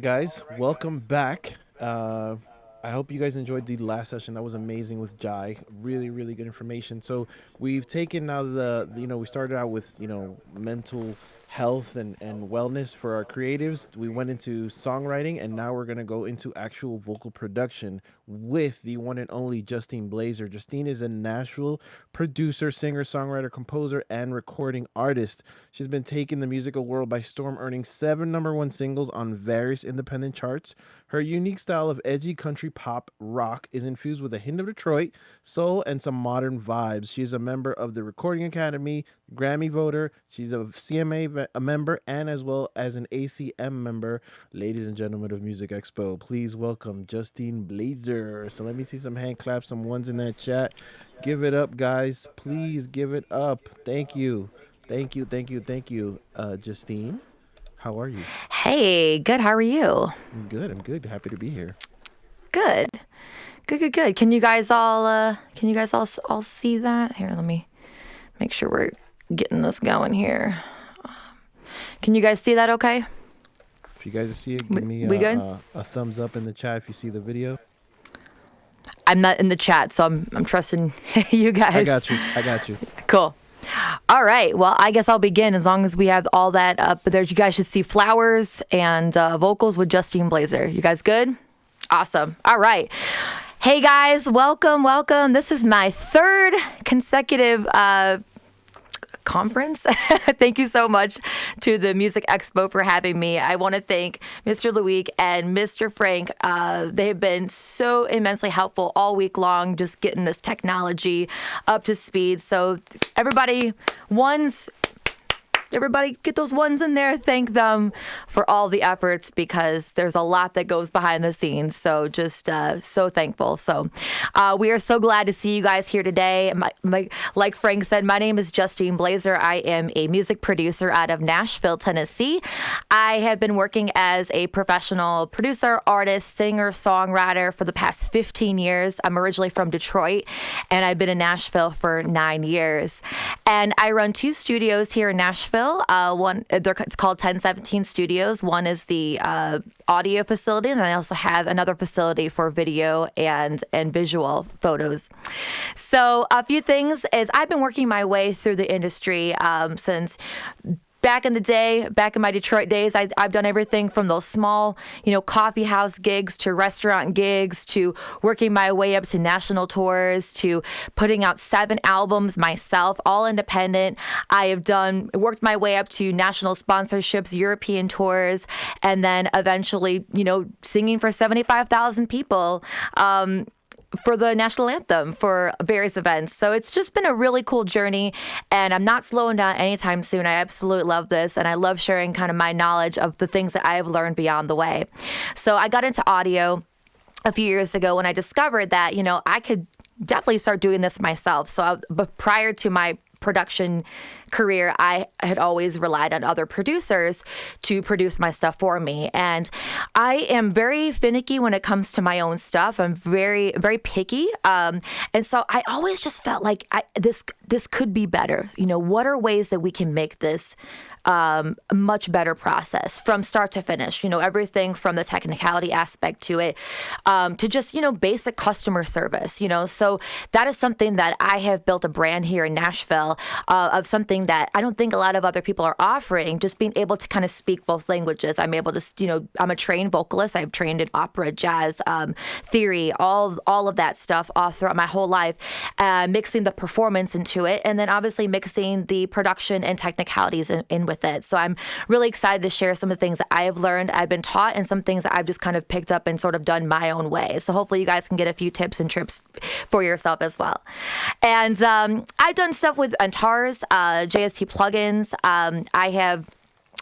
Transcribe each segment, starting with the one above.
Guys, welcome back. I hope you guys enjoyed the last session. That was amazing with Jai. Really, really good information. So we've taken now we started out with mental health and wellness for our creatives. We went into songwriting, and now we're gonna go into actual vocal production with the one and only Justine Blazer. Justine is a Nashville producer, singer, songwriter, composer, and recording artist. She's been taking the musical world by storm, earning seven number one singles on various independent charts. Her unique style of edgy country pop rock is infused with a hint of Detroit, soul, and some modern vibes. She is a member of the Recording Academy, Grammy voter. She's a CMA member and as well as an ACM member. Ladies and gentlemen of Music Expo, please welcome Justine Blazer. So let me see some hand claps, some ones in that chat. Give it up, guys. Please give it up. Thank you. Thank you, thank you, thank you, Justine. How are you? Hey, good. How are you? I'm good. I'm good. Happy to be here. Good. Good. Can you guys all see that? Here, let me make sure we're getting this going here. Can you guys see that okay? If you guys see it, We, give me we good? a thumbs up in the chat if you see the video. I'm not in the chat, so I'm trusting you I guys. got you. I got you. Cool. All right. Well, I guess I'll begin as long as we have all that up there. You guys should see flowers and vocals with Justine Blazer. You guys good? Awesome. All right. Hey guys, welcome. This is my third consecutive conference. Thank you so much to the Music Expo for having me. I want to thank Mr. Luik and Mr. Frank. They have been so immensely helpful all week long, just getting this technology up to speed. So everybody get those ones in there. Thank them for all the efforts because there's a lot that goes behind the scenes. So just so thankful. So we are so glad to see you guys here today. Like Frank said, my name is Justine Blazer. I am a music producer out of Nashville, Tennessee. I have been working as a professional producer, artist, singer, songwriter for the past 15 years. I'm originally from Detroit, and I've been in Nashville for 9 years. And I run two studios here in Nashville. It's called 1017 Studios. One is the audio facility, and then I also have another facility for video and visual photos. So a few things is I've been working my way through the industry since back in the day, back in my Detroit days. I've done everything from those small, coffee house gigs to restaurant gigs to working my way up to national tours to putting out 7 albums myself, all independent. I have worked my way up to national sponsorships, European tours, and then eventually, singing for 75,000 people. For the national anthem for various events. So it's just been a really cool journey, and I'm not slowing down anytime soon. I absolutely love this, and I love sharing kind of my knowledge of the things that I have learned beyond the way. So I got into audio a few years ago when I discovered that, I could definitely start doing this myself. But prior to my production career, I had always relied on other producers to produce my stuff for me. And I am very finicky when it comes to my own stuff. I'm very, very picky. And so I always just felt like this could be better. What are ways that we can make this a much better process from start to finish, everything from the technicality aspect to it, to just, basic customer service, so that is something that I have built a brand here in Nashville of something that I don't think a lot of other people are offering, just being able to kind of speak both languages. I'm able to, I'm a trained vocalist. I've trained in opera, jazz, theory, all of that stuff all throughout my whole life, mixing the performance into it, and then obviously mixing the production and technicalities in with it. So I'm really excited to share some of the things that I have learned, I've been taught, and some things that I've just kind of picked up and sort of done my own way. So hopefully you guys can get a few tips and trips for yourself as well. And I've done stuff with Antars, JST plugins. I have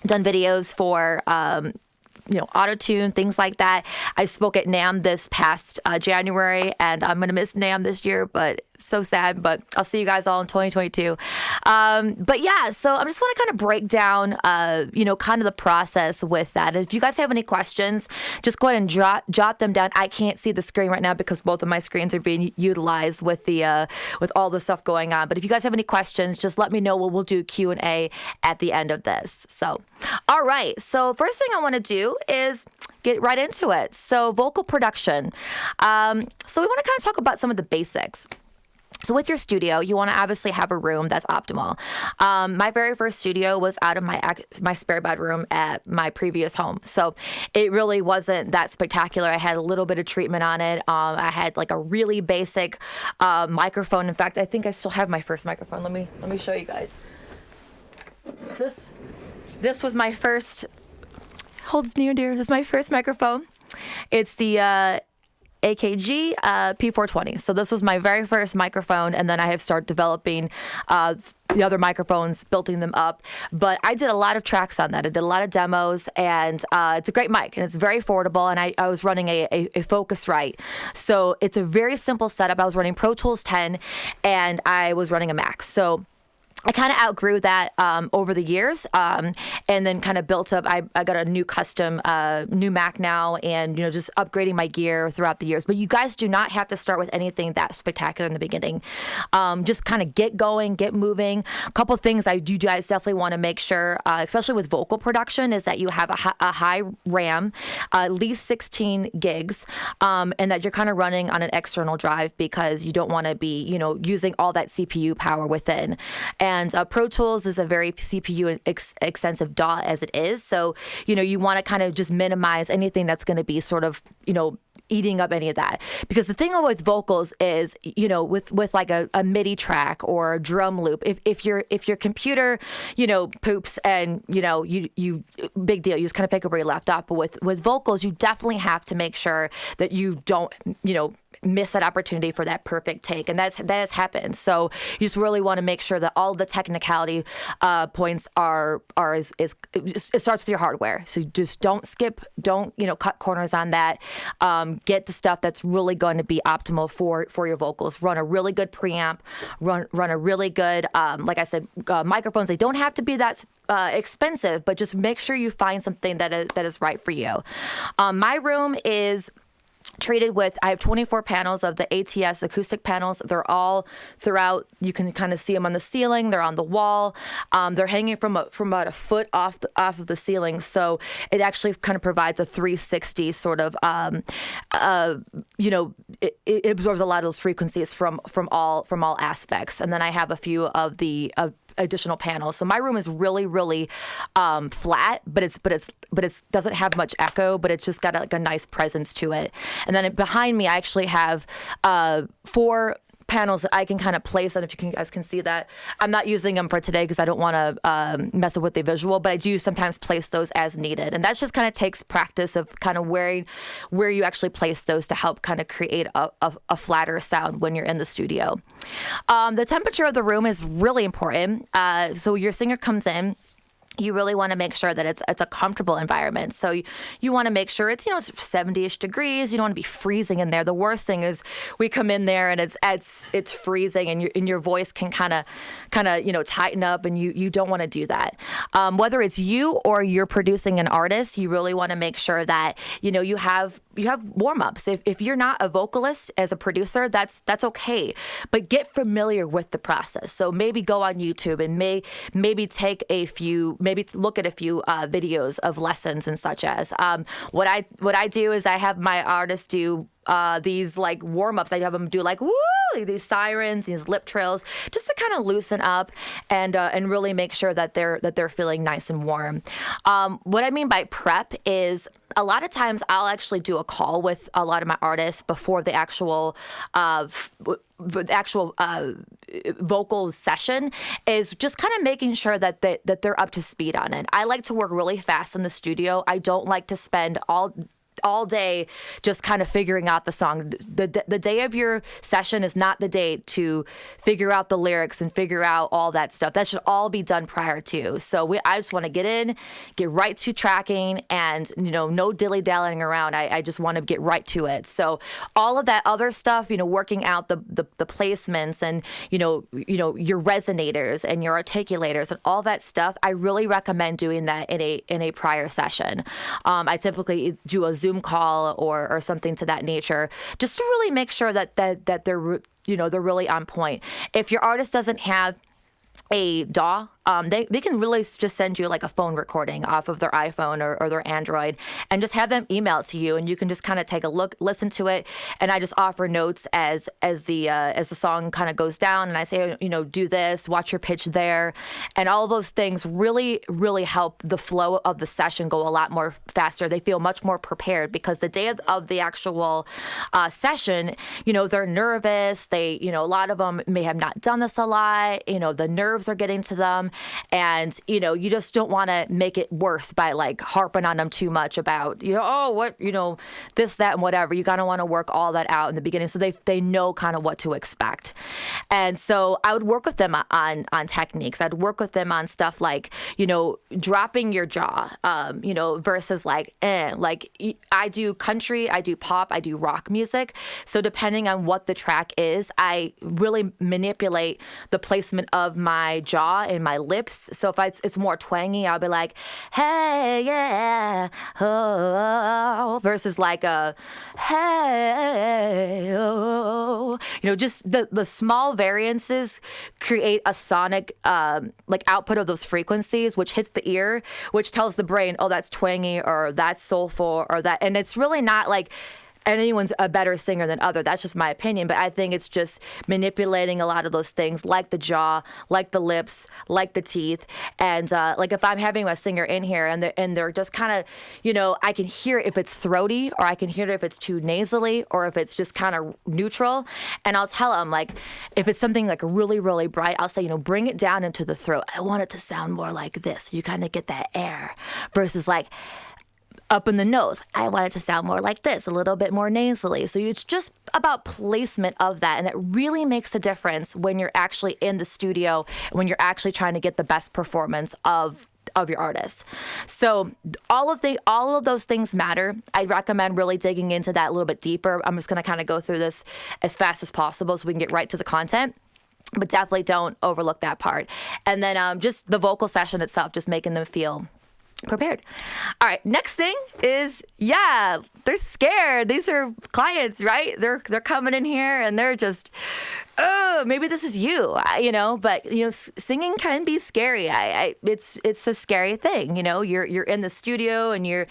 done videos for auto-tune, things like that. I spoke at NAMM this past January, and I'm going to miss NAMM this year, but So sad, but I'll see you guys all in 2022. But yeah, so I just want to kind of break down, kind of the process with that. If you guys have any questions, just go ahead and jot them down. I can't see the screen right now because both of my screens are being utilized with with all the stuff going on. But if you guys have any questions, just let me know. We'll do Q&A at the end of this. So, all right. So first thing I want to do is get right into it. So vocal production. So we want to kind of talk about some of the basics. So with your studio, you want to obviously have a room that's optimal. My very first studio was out of my spare bedroom at my previous home. So it really wasn't that spectacular. I had a little bit of treatment on it. I had like a really basic microphone. In fact, I think I still have my first microphone. Let me show you guys. This was my first, holds near and dear. This is my first microphone. It's the AKG P420. So this was my very first microphone, and then I have started developing the other microphones, building them up. But I did a lot of tracks on that. I did a lot of demos, and it's a great mic, and it's very affordable. And I was running a Focusrite. So it's a very simple setup. I was running Pro Tools 10, and I was running a Mac. So I kind of outgrew that over the years, and then kind of built up. I got a new custom new Mac now, and just upgrading my gear throughout the years. But you guys do not have to start with anything that spectacular in the beginning. Just kind of get going, get moving. A couple things you guys definitely want to make sure, especially with vocal production, is that you have a high RAM, at least 16 gigs, and that you're kind of running on an external drive because you don't want to be using all that CPU power within. And Pro Tools is a very CPU extensive DAW as it is. So, you want to kind of just minimize anything that's going to be sort of, eating up any of that. Because the thing with vocals is, with like a MIDI track or a drum loop, if your computer, poops and, you big deal, you just kind of pick up where you left off. But with vocals, you definitely have to make sure that you don't, miss that opportunity for that perfect take, and that has happened. So you just really want to make sure that all the technicality points are it starts with your hardware. So just don't skip, don't cut corners on that. Get the stuff that's really going to be optimal for your vocals. Run a really good preamp. Run a really good like I said, microphones. They don't have to be that expensive, but just make sure you find something that is right for you. My room is treated with, I have 24 panels of the ATS acoustic panels. They're all throughout. You can kind of see them on the ceiling. They're on the wall. They're hanging from about a foot off of the ceiling. So it actually kind of provides a 360 sort of, it absorbs a lot of those frequencies from all aspects. And then I have a few of the additional panels. So my room is really, really flat, but it doesn't have much echo, but it's just got a nice presence to it. And then behind me, I actually have 4 panels that I can kind of place, and if you guys can see that, I'm not using them for today because I don't want to mess up with the visual, but I do sometimes place those as needed, and that just kind of takes practice of kind of where you actually place those to help kind of create a flatter sound when you're in the studio. The temperature of the room is really important. So your singer comes in, you really want to make sure that it's a comfortable environment. So you want to make sure it's 70-ish degrees. You don't want to be freezing in there. The worst thing is we come in there and it's freezing, and your voice can kind of tighten up, and you don't want to do that. Whether it's you or you're producing an artist, you really want to make sure that you have warm-ups. If you're not a vocalist as a producer, that's okay, but get familiar with the process. So maybe go on YouTube and maybe look at a few videos of lessons and such as. What I do is I have my artists do these like warm-ups. I have them do like woo, these sirens, these lip trills, just to kind of loosen up and really make sure that they're feeling nice and warm. What I mean by prep is a lot of times I'll actually do a call with a lot of my artists before the actual vocal session, is just kind of making sure that they're up to speed on it. I like to work really fast in the studio. I don't like to spend all all day just kind of figuring out the song. The day of your session is not the day to figure out the lyrics and figure out all that stuff. That should all be done prior to. So I just want to get in, get right to tracking, and no dilly-dallying around. I just want to get right to it. So all of that other stuff, working out the placements and your resonators and your articulators and all that stuff, I really recommend doing that in a prior session. I typically do a Zoom call or something to that nature, just to really make sure that they're they're really on point. If your artist doesn't have a DAW, they can really just send you like a phone recording off of their iPhone or their Android, and just have them email it to you, and you can just kind of take a look, listen to it, and I just offer notes as the song kind of goes down, and I say, do this, watch your pitch there, and all of those things really, really help the flow of the session go a lot more faster. They feel much more prepared, because the day of the actual session, they're nervous. They, a lot of them may have not done this a lot. The nerves are getting to them. And, you just don't want to make it worse by like harping on them too much about, this, that, and whatever. You kind of want to work all that out in the beginning so they know kind of what to expect. And so I would work with them on techniques. I'd work with them on stuff like, dropping your jaw, versus like I do country, I do pop, I do rock music. So depending on what the track is, I really manipulate the placement of my jaw and my lips. So if it's more twangy, I'll be like, hey, yeah, oh, versus like a, hey, oh. Just the small variances create a sonic output of those frequencies, which hits the ear, which tells the brain, oh, that's twangy, or that's soulful, or that. And it's really not like anyone's a better singer than other. That's just my opinion. But I think it's just manipulating a lot of those things, like the jaw, like the lips, like the teeth. And like if I'm having a singer in here and they're just kind of, I can hear if it's throaty, or I can hear if it's too nasally, or if it's just kind of neutral. And I'll tell them, like, if it's something like really, really bright, I'll say, bring it down into the throat. I want it to sound more like this. You kind of get that air, versus like up in the nose. I want it to sound more like this, a little bit more nasally. So it's just about placement of that. And it really makes a difference when you're actually in the studio, when you're actually trying to get the best performance of your artist. So all of those things matter. I recommend really digging into that a little bit deeper. I'm just going to kind of go through this as fast as possible so we can get right to the content. But definitely don't overlook that part. And then just the vocal session itself, just making them feel prepared. All right. Next thing is, they're scared. These are clients, right? They're coming in here and they're just, oh, maybe this is you, but singing can be scary. It's a scary thing. You're in the studio and you're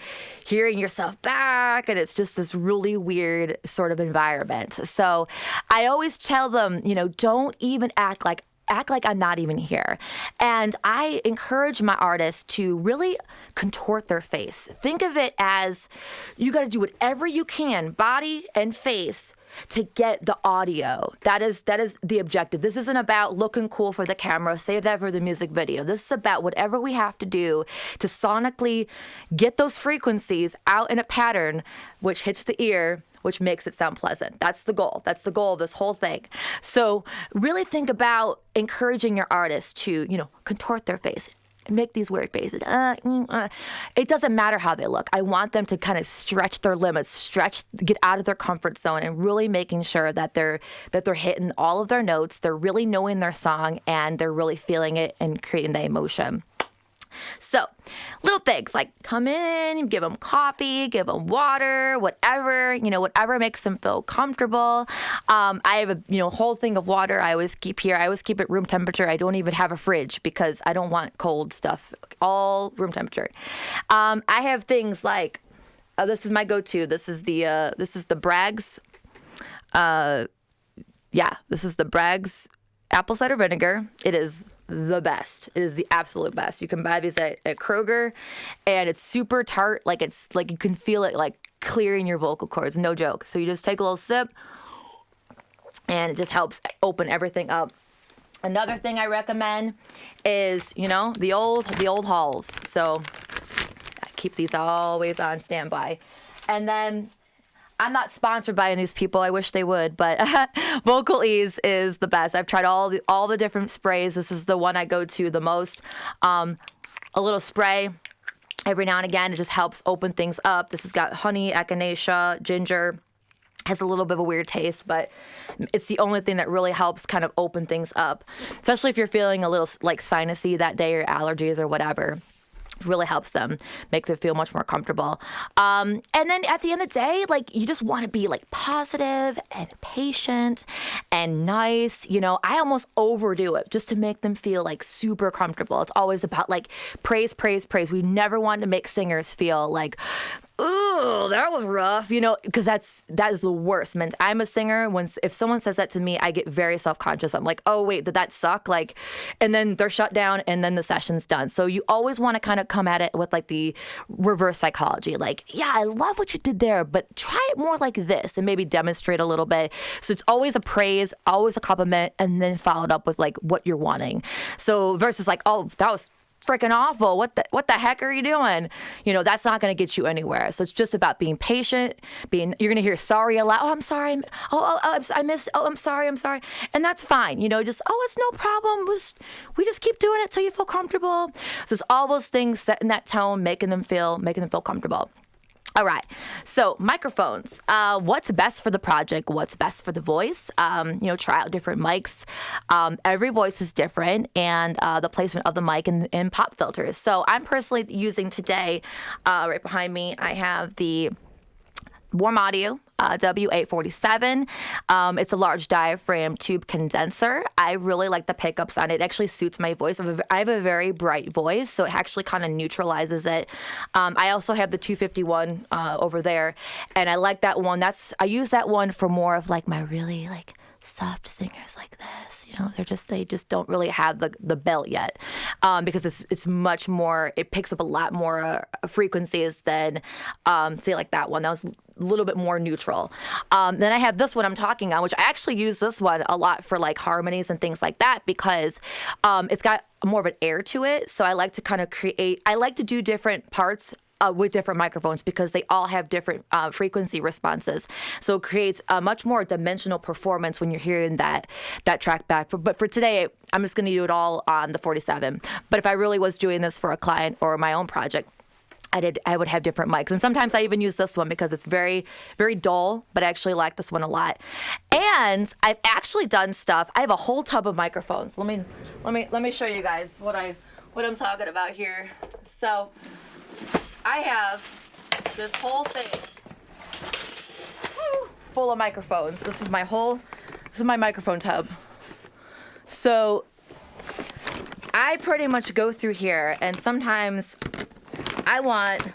hearing yourself back, and it's just this really weird sort of environment. So I always tell them, don't even act like I'm not even here. And I encourage my artists to really contort their face. Think of it as you got to do whatever you can, body and face, to get the audio. That is the objective. This isn't about looking cool for the camera. Save that for the music video. This is about whatever we have to do to sonically get those frequencies out in a pattern which hits the ear, which makes it sound pleasant. That's the goal. That's the goal of this whole thing. So really think about encouraging your artists to, contort their face, make these weird faces. It doesn't matter how they look. I want them to kind of stretch their limits, get out of their comfort zone, and really making sure that they're hitting all of their notes. They're really knowing their song, and they're really feeling it and creating the emotion. So little things like come in, give them coffee, give them water, whatever makes them feel comfortable. I have a whole thing of water I always keep here. I always keep it room temperature. I don't even have a fridge because I don't want cold stuff. All room temperature. I have things like this is my go-to. This is the Bragg's. This is the Bragg's apple cider vinegar. It is the best. It is the absolute best. You can buy these at Kroger, and it's super tart. Like it's like you can feel it like clearing your vocal cords. No joke. So you just take a little sip, and it just helps open everything up. Another thing I recommend is the old halls. So I keep these always on standby. And then I'm not sponsored by any of these people. I wish they would, but Vocal Ease is the best. I've tried all the different sprays. This is the one I go to the most. A little spray every now and again. It just helps open things up. This has got honey, echinacea, ginger. Has a little bit of a weird taste, but it's the only thing that really helps kind of open things up, especially if you're feeling a little like sinusy that day or allergies or whatever. Really helps them, make them feel much more comfortable. And then at the end of the day, like, you just want to be like positive and patient and nice. You know, I almost overdo it just to make them feel like super comfortable. It's always about like praise, praise, praise. We never want to make singers feel like, ooh, that was rough, you know, because that is the worst. I'm a singer. If someone says that to me, I get very self-conscious. I'm like, oh wait, did that suck? Like, and then they're shut down, and then the session's done. So you always want to kind of come at it with like the reverse psychology. Like, yeah, I love what you did there, but try it more like this, and maybe demonstrate a little bit. So it's always a praise, always a compliment, and then followed up with like what you're wanting. So versus like, oh, that was freaking awful. What the heck are you doing? You know, that's not going to get you anywhere. So it's just about being patient, you're going to hear sorry a lot. Oh, I'm sorry. I missed. Oh, I'm sorry. And that's fine. You know, just, oh, it's no problem. We just keep doing it till you feel comfortable. So it's all those things, setting that tone, making them feel comfortable. All right. So microphones. What's best for the project? What's best for the voice? You know, try out different mics. Every voice is different, and the placement of the mic and pop filters. So I'm personally using today, right behind me, I have the Warm Audio W847. It's a large diaphragm tube condenser. I really like the pickups on it. It actually suits my voice. I have a very bright voice, so it actually kind of neutralizes it. I also have the 251 over there, and I like that one. I use that one for more of like my really like soft singers like this. You know, they just don't really have the belt yet, because it's much more. It picks up a lot more frequencies than say like that one. That was a little bit more neutral. Then I have this one I'm talking on, which I actually use this one a lot for like harmonies and things like that, because it's got more of an air to it. So I like to kind of I like to do different parts with different microphones, because they all have different frequency responses. So it creates a much more dimensional performance when you're hearing that track back. But for today, I'm just going to do it all on the 47. But if I really was doing this for a client or my own project, I would have different mics. And sometimes I even use this one because it's very, very dull, but I actually like this one a lot. And I've actually done stuff. I have a whole tub of microphones. Let me show you guys what I'm talking about here. So I have this whole thing full of microphones. This is my microphone tub. So I pretty much go through here, and sometimes I want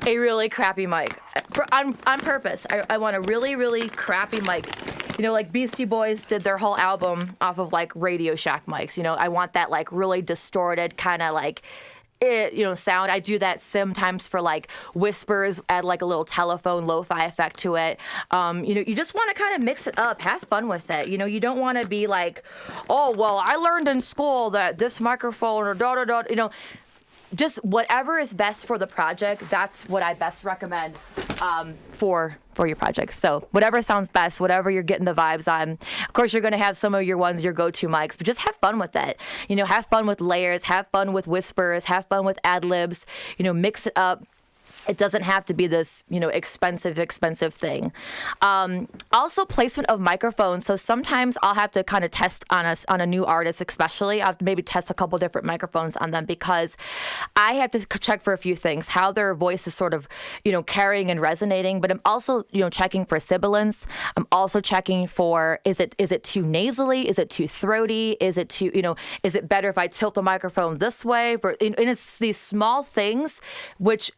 a really crappy mic on purpose. I want a really, really crappy mic. You know, like Beastie Boys did their whole album off of like Radio Shack mics. You know, I want that like really distorted kind of like sound. I do that sometimes for like whispers, add like a little telephone lo-fi effect to it. You just want to kind of mix it up, have fun with it. You know, you don't want to be like, oh, well, I learned in school that this microphone or da-da-da, you know, just whatever is best for the project, that's what I best recommend for your project. So whatever sounds best, whatever you're getting the vibes on. Of course, you're going to have some of your go-to mics, but just have fun with it. You know, have fun with layers, have fun with whispers, have fun with ad-libs, you know, mix it up. It doesn't have to be this, you know, expensive thing. Also, placement of microphones. So sometimes I'll have to kind of test on a new artist, especially. I'll have to maybe test a couple different microphones on them, because I have to check for a few things, how their voice is sort of, you know, carrying and resonating. But I'm also, you know, checking for sibilance. I'm also checking for, is it too nasally? Is it too throaty? Is it too, you know, is it better if I tilt the microphone this way? And it's these small things which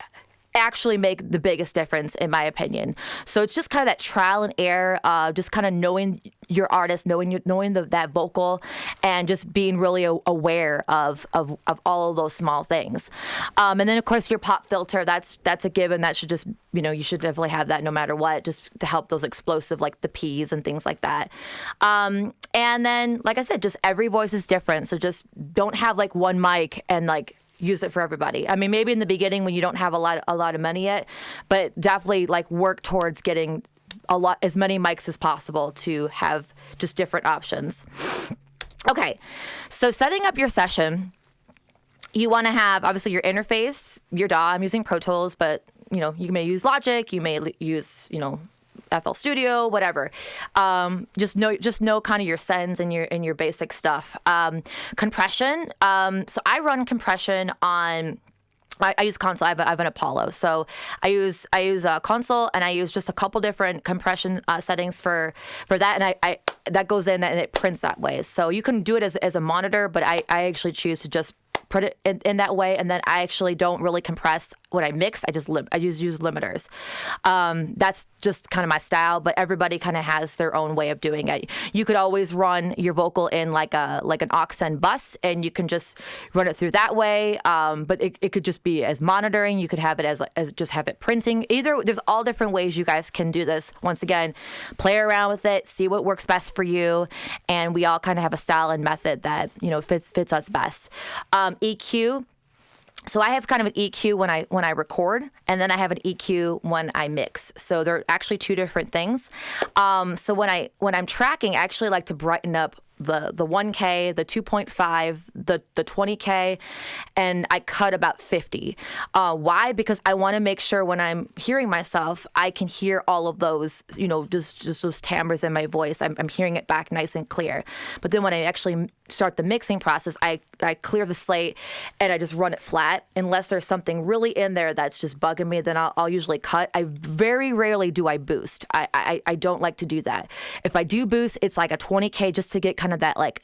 actually make the biggest difference, in my opinion. So it's just kind of that trial and error, just kind of knowing your artist, knowing that vocal, and just being really aware of all of those small things. And then of course your pop filter, that's a given. That should just, you know, you should definitely have that no matter what, just to help those explosive, like the P's and things like that. And then, like I said, just every voice is different. So just don't have like one mic and like use it for everybody. I mean, maybe in the beginning when you don't have a lot of money yet, but definitely like work towards getting as many mics as possible to have just different options. Okay, so setting up your session, you want to have obviously your interface, your DAW. I'm using Pro Tools, but you may use Logic, you may use FL Studio, whatever. Just know kind of your sends and your basic stuff. Compression. So I run compression on. I use console. I have an Apollo, so I use a console, and I use just a couple different compression settings for that, and I that goes in and it prints that way. So you can do it as a monitor, but I actually choose to just put it in that way, and then I actually don't really compress when I mix. I just use limiters. That's just kind of my style, but everybody kind of has their own way of doing it. You could always run your vocal in like an aux send bus, and you can just run it through that way. But it could just be as monitoring. You could have it as just have it printing. There's all different ways you guys can do this. Once again, play around with it, see what works best for you, and we all kind of have a style and method that fits us best. EQ. So I have kind of an EQ when I record, and then I have an EQ when I mix. So they're actually two different things. So when I'm tracking, I actually like to brighten up the 1K, the 2.5, the 20K, and I cut about 50. Why? Because I want to make sure when I'm hearing myself, I can hear all of those, just those timbres in my voice. I'm hearing it back nice and clear. But then when I actually start the mixing process, I clear the slate and I just run it flat. Unless there's something really in there that's just bugging me, then I'll usually cut. I very rarely do I boost. I don't like to do that. If I do boost, it's like a 20K just to get kind of that like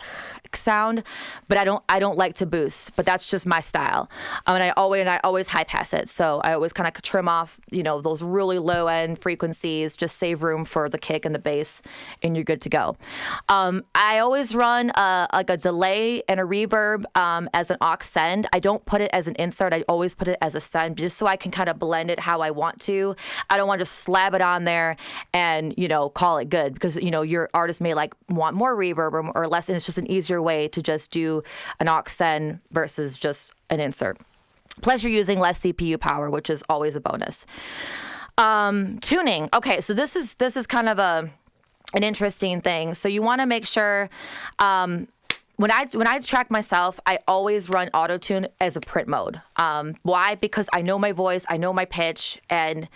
sound, but I don't like to boost. But that's just my style. And I always high pass it. So I always kind of trim off those really low end frequencies, just save room for the kick and the bass, and you're good to go. I always run like a delay and a reverb as an aux send. I don't put it as an insert. I always put it as a send, just so I can kind of blend it how I want to. I don't want to just slab it on there and call it good, because your artist may like want more reverb or less, and it's just an easier way to just do an aux send versus just an insert. Plus you're using less CPU power, which is always a bonus. Tuning. Okay, so this is kind of an interesting thing. So you want to make sure when I track myself, I always run auto tune as a print mode. Why? Because I know my voice, I know my pitch, and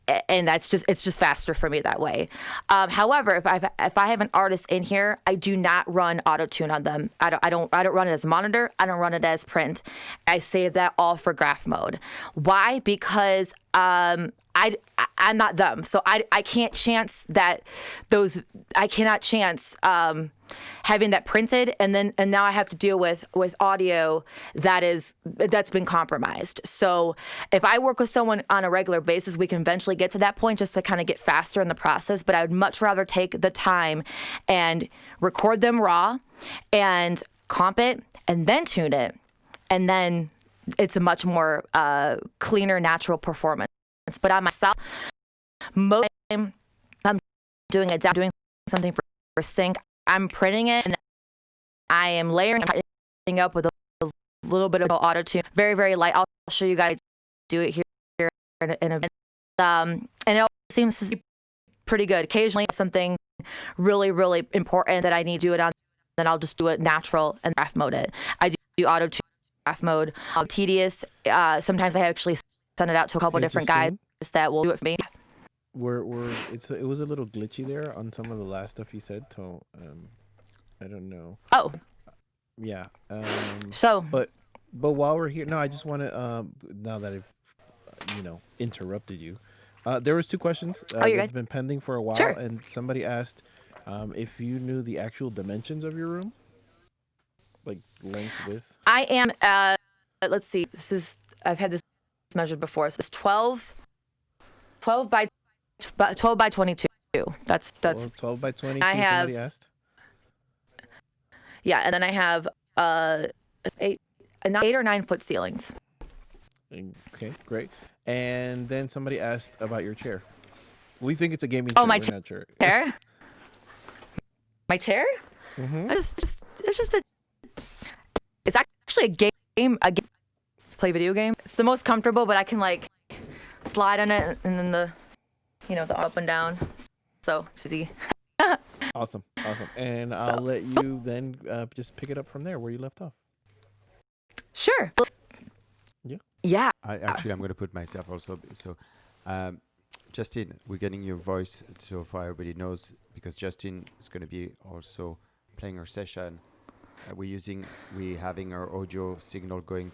it's just faster for me that way. However, if I have an artist in here, I do not run auto tune on them. I don't run it as monitor. I don't run it as print. I save that all for graph mode. Why? Because I'm not them, so I can't chance that I cannot chance having that printed, and now I have to deal with audio that's been compromised. So if I work with someone on a regular basis, we can eventually get to that point just to kind of get faster in the process. But I would much rather take the time and record them raw and comp it and then tune it, and then it's a much more cleaner, natural performance. But on myself, most of the time I'm doing something for sync. I'm printing it, and I am layering it up with a little bit of auto tune, very, very light. I'll show you guys do it here in a and it all seems to be pretty good. Occasionally, something really, really important that I need to do it on, then I'll just do it natural and graph mode it. I do auto tune graph mode. Tedious. Sometimes I actually send it out to a couple different guys that will do it for me. It was a little glitchy there on some of the last stuff you said, so I don't know. Oh. Yeah. So. But while we're here, no, I just want to now that I've interrupted you, there was two questions that's been pending for a while, sure. And somebody asked if you knew the actual dimensions of your room, like length, width. I am. Let's see. I've had this measured before. So it's 12 by 22. That's 12 by 22. I have, somebody asked. Yeah, and then I have 8 or 9 foot ceilings. Okay, great. And then somebody asked about your chair. We think it's a gaming chair. My chair. My chair? Mm-hmm. It's actually a play video game. It's the most comfortable, but I can like slide on it and then the up and down. So easy. Awesome. And I'll let you then just pick it up from there where you left off. Sure. Yeah. Yeah. I'm going to put myself also. So, Justine, we're getting your voice so far everybody knows, because Justine is going to be also playing her session. We're having our audio signal going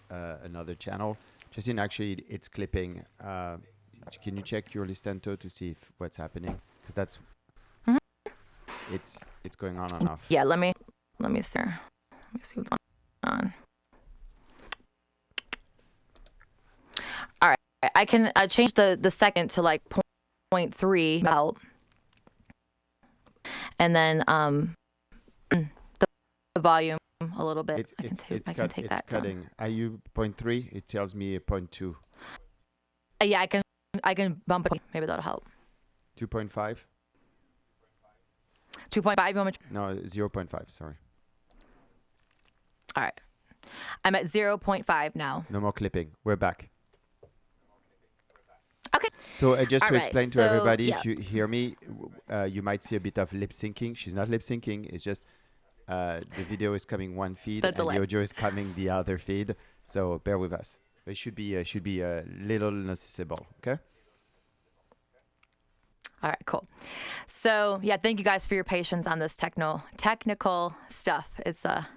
another channel. Justine, actually, it's clipping. Can you check your Listento to see what's happening? Because that's it's going on and off. Yeah. Let me see. Let me see what's on. All right. I can change the second to like 0.3 out, and then the volume a little bit. I can take that cutting. down. Are you 0.3? It tells me 0.2. Yeah, I can bump it. Maybe that'll help. 2.5? 2.5. No, 0.5. Sorry. All right. I'm at 0.5 now. No more clipping. We're back. Okay. So just to explain to everybody, yeah. if you hear me, you might see a bit of lip syncing. She's not lip syncing. It's just the video is coming one feed and the audio is coming the other feed. So bear with us. It should be a little noticeable. Okay. All right, cool. So yeah, thank you guys for your patience on this technical stuff. It's a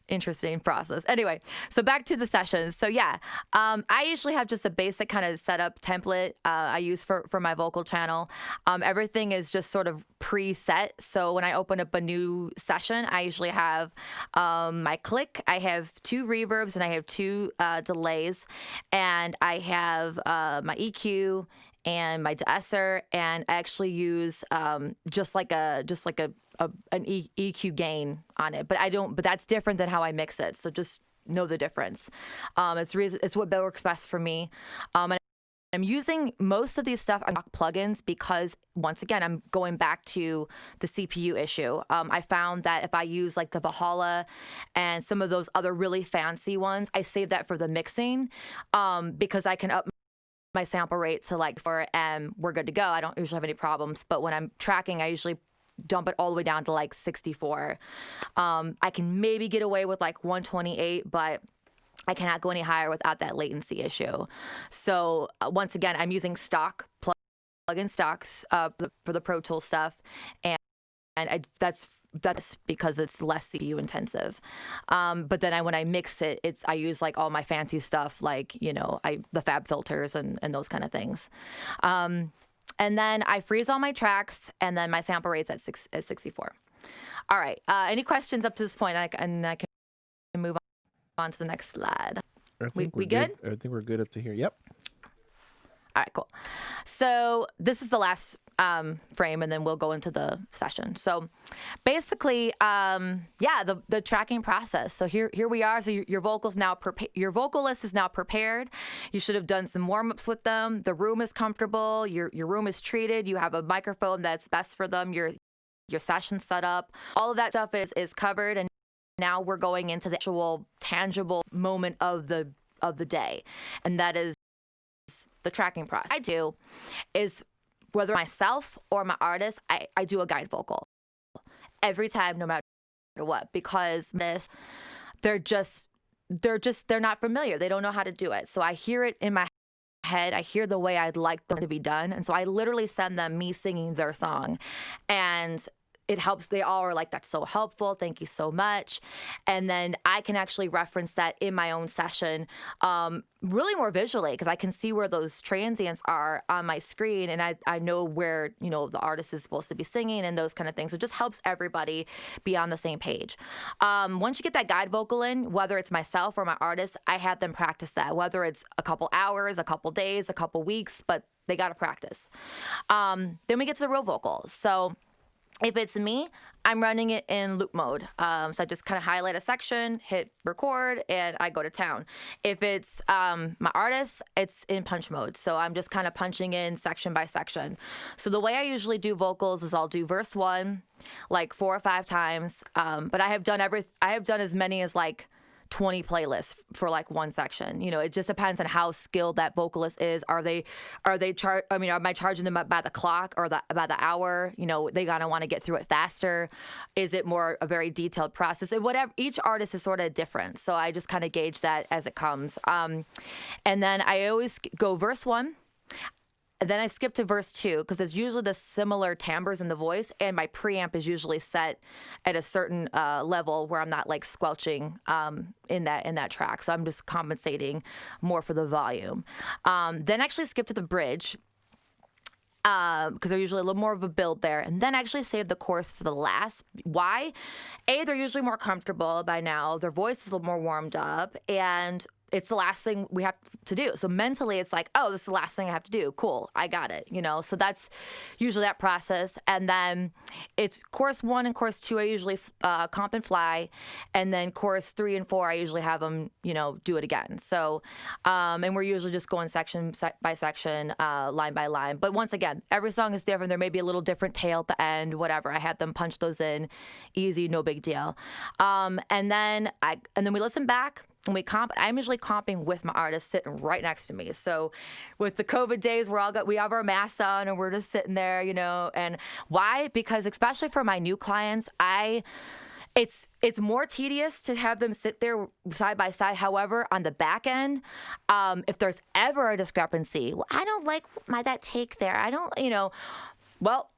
interesting process. Anyway, so back to the sessions. So yeah, I usually have just a basic kind of setup template I use for my vocal channel. Everything is just sort of preset. So when I open up a new session, I usually have my click, I have 2 reverbs, and I have 2 delays, and I have my EQ and my de-esser, and I actually use just like an EQ gain on it, but that's different than how I mix it. So just know the difference. It's what works best for me. And I'm using most of these stuff on plugins because, once again, I'm going back to the CPU issue. I found that if I use like the Valhalla and some of those other really fancy ones, I save that for the mixing because I can up my sample rate to like 4 and we're good to go. I don't usually have any problems, but when I'm tracking, I usually dump it all the way down to like 64. I can maybe get away with like 128, but I cannot go any higher without that latency issue. So once again, I'm using stock plug-in stocks for the Pro Tools stuff, and that's because it's less CPU intensive. But then when I mix it, I use like all my fancy stuff, like the fab filters and those kind of things. And then I freeze all my tracks, and then my sample rate's at 64. All right. Any questions up to this point? I can move on to the next slide. We good? I think we're good up to here. Yep. All right, cool. So this is the last frame, and then we'll go into the session. So basically, the tracking process. So here we are. So your your vocalist is now prepared. You should have done some warm-ups with them. The room is comfortable. Your room is treated. You have a microphone that's best for them. Your session set up. All of that stuff is covered, and now we're going into the actual tangible moment of the day, and that is the tracking process. I do is, whether myself or my artist, I do a guide vocal every time, no matter what, because they're not familiar. They don't know how to do it. So I hear it in my head. I hear the way I'd like them to be done. And so I literally send them me singing their song, and it helps. They all are like, that's so helpful. Thank you so much. And then I can actually reference that in my own session, really more visually, because I can see where those transients are on my screen, and I know where, the artist is supposed to be singing and those kind of things. So it just helps everybody be on the same page. Once you get that guide vocal in, whether it's myself or my artist, I have them practice that, whether it's a couple hours, a couple days, a couple weeks, but they got to practice. Then we get to the real vocals. So if it's me, I'm running it in loop mode. So I just kind of highlight a section, hit record, and I go to town. If it's my artist, it's in punch mode. So I'm just kind of punching in section by section. So the way I usually do vocals is I'll do verse 1 like 4 or 5 times. But I have done as many as like 20 playlists for like one section. You know, it just depends on how skilled that vocalist is. Am I charging them by the clock or by the hour? You know, they gotta want to get through it faster. Is it more a very detailed process? And whatever, each artist is sort of different. So I just kind of gauge that as it comes. And then I always go verse 1. Then I skip to verse 2 because it's usually the similar timbres in the voice, and my preamp is usually set at a certain level where I'm not like squelching in that track. So I'm just compensating more for the volume. Then actually skip to the bridge because they're usually a little more of a build there, and then actually save the chorus for the last. Why? A, they're usually more comfortable by now. Their voice is a little more warmed up, and it's the last thing we have to do. So mentally, it's like, oh, this is the last thing I have to do. Cool, I got it. You know, so that's usually that process. And then it's chorus 1 and chorus 2. I usually comp and fly, and then chorus 3 and 4. I usually have them, you know, do it again. So, and we're usually just going section by section, line by line. But once again, every song is different. There may be a little different tail at the end, whatever. I had them punch those in, easy, no big deal. And then we listen back. And we comp. I'm usually comping with my artist sitting right next to me. So with the COVID days, we have our masks on and we're just sitting there, you know. And why? Because especially for my new clients, it's more tedious to have them sit there side by side. However, on the back end, if there's ever a discrepancy, well, I don't like that take there. I don't, you know, well,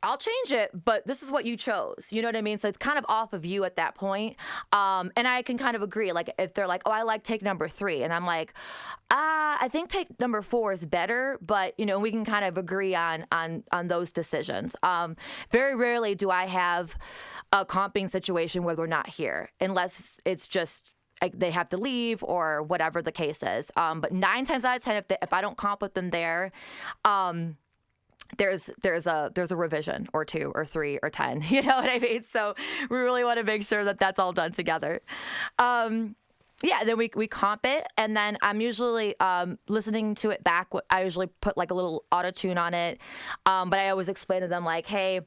I'll change it, but this is what you chose. You know what I mean? So it's kind of off of you at that point. And I can kind of agree. Like if they're like, oh, I like take number 3. And I'm like, I think take number 4 is better. But, you know, we can kind of agree on those decisions. Very rarely do I have a comping situation where they're not here, unless it's just they have to leave or whatever the case is. But 9 times out of 10, if I don't comp with them there, there's a revision or 2 or 3 or 10, you know what I mean? So we really want to make sure that that's all done together. Then we comp it, and then I'm usually listening to it back. I usually put like a little auto tune on it, but I always explain to them like, hey,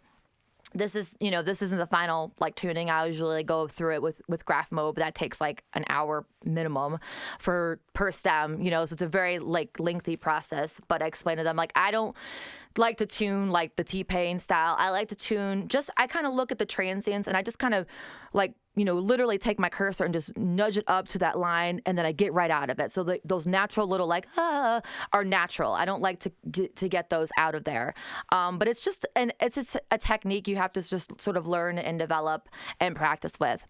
this isn't the final like tuning. I usually go through it with graph mode, but that takes like an hour minimum per stem, you know, so it's a very like lengthy process. But I explain to them like, I don't like to tune like the T-Pain style. I like to tune I kind of look at the transients and I just kind of like, you know, literally take my cursor and just nudge it up to that line, and then I get right out of it. So those natural little like are natural. I don't like to get those out of there. But it's just a technique you have to just sort of learn and develop and practice with.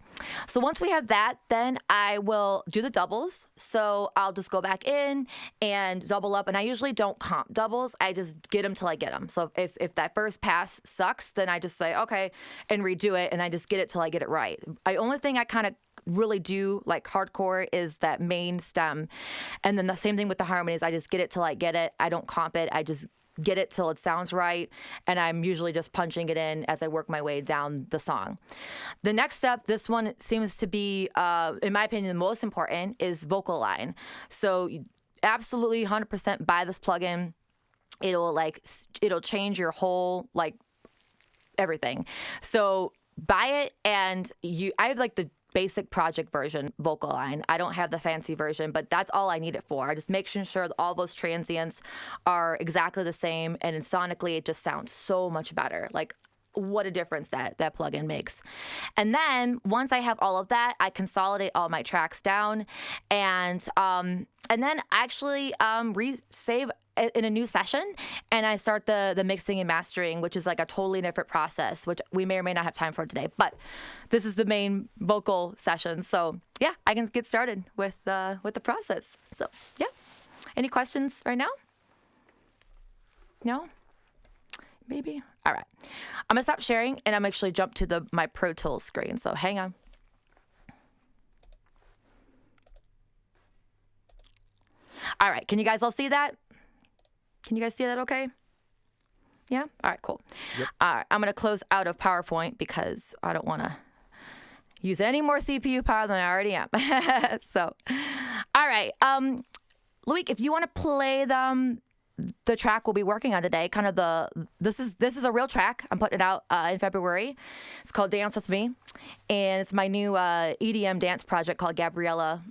So once we have that, then I will do the doubles. So I'll just go back in and double up, and I usually don't comp doubles. I just get them till I get them. So if that first pass sucks, then I just say okay and redo it, and I just get it till I get it right. The only thing I kind of really do like hardcore is that main stem, and then the same thing with the harmonies. I just get it till I get it. I don't comp it. I just get it till it sounds right, and I'm usually just punching it in as I work my way down the song. The next step, this one seems to be, in my opinion, the most important, is vocal line. So absolutely 100% buy this plugin. It'll change your whole like everything. So buy it, and I have like the basic project version vocal line. I don't have the fancy version, but that's all I need it for. I just make sure that all those transients are exactly the same, and sonically it just sounds so much better. Like what a difference that plugin makes. And then once I have all of that, I consolidate all my tracks down, and then actually save in a new session, and I start the mixing and mastering, which is like a totally different process, which we may or may not have time for today. But this is the main vocal session, so yeah, I can get started with the process. So yeah, any questions right now? No? Maybe. All right, I'm gonna stop sharing, and I'm actually jump to my Pro Tools screen. So hang on. All right, can you guys all see that? Can you guys see that okay? Yeah? All right, cool. Yep. All right, I'm going to close out of PowerPoint because I don't want to use any more CPU power than I already am. So, all right. Loic, if you want to play them the track we'll be working on today. Kind of this is a real track. I'm putting it out in February. It's called Dance With Me, and it's my new EDM dance project called Gabriella.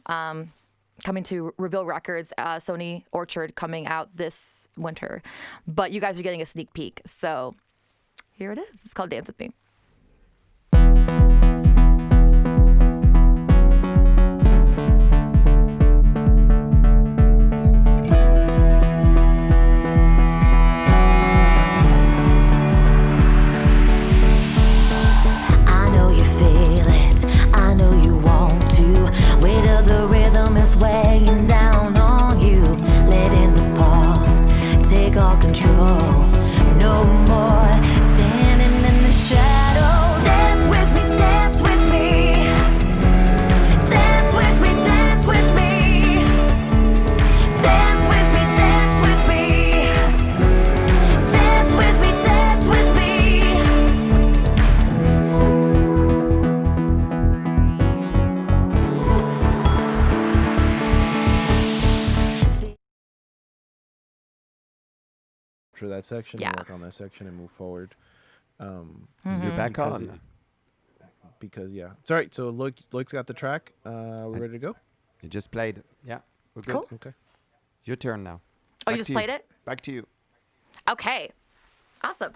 Coming to Reveal Records, Sony Orchard, coming out this winter. But you guys are getting a sneak peek. So here it is. It's called Dance With Me. After that section, Yeah. and work on that section and move forward. You're back Because on. Because yeah, it's all right. So Luke's got the track. We're ready to go. You just played. Yeah, we're good. Cool. Okay. Your turn now. Oh, Back you just to played it? Back to you. Okay. Awesome.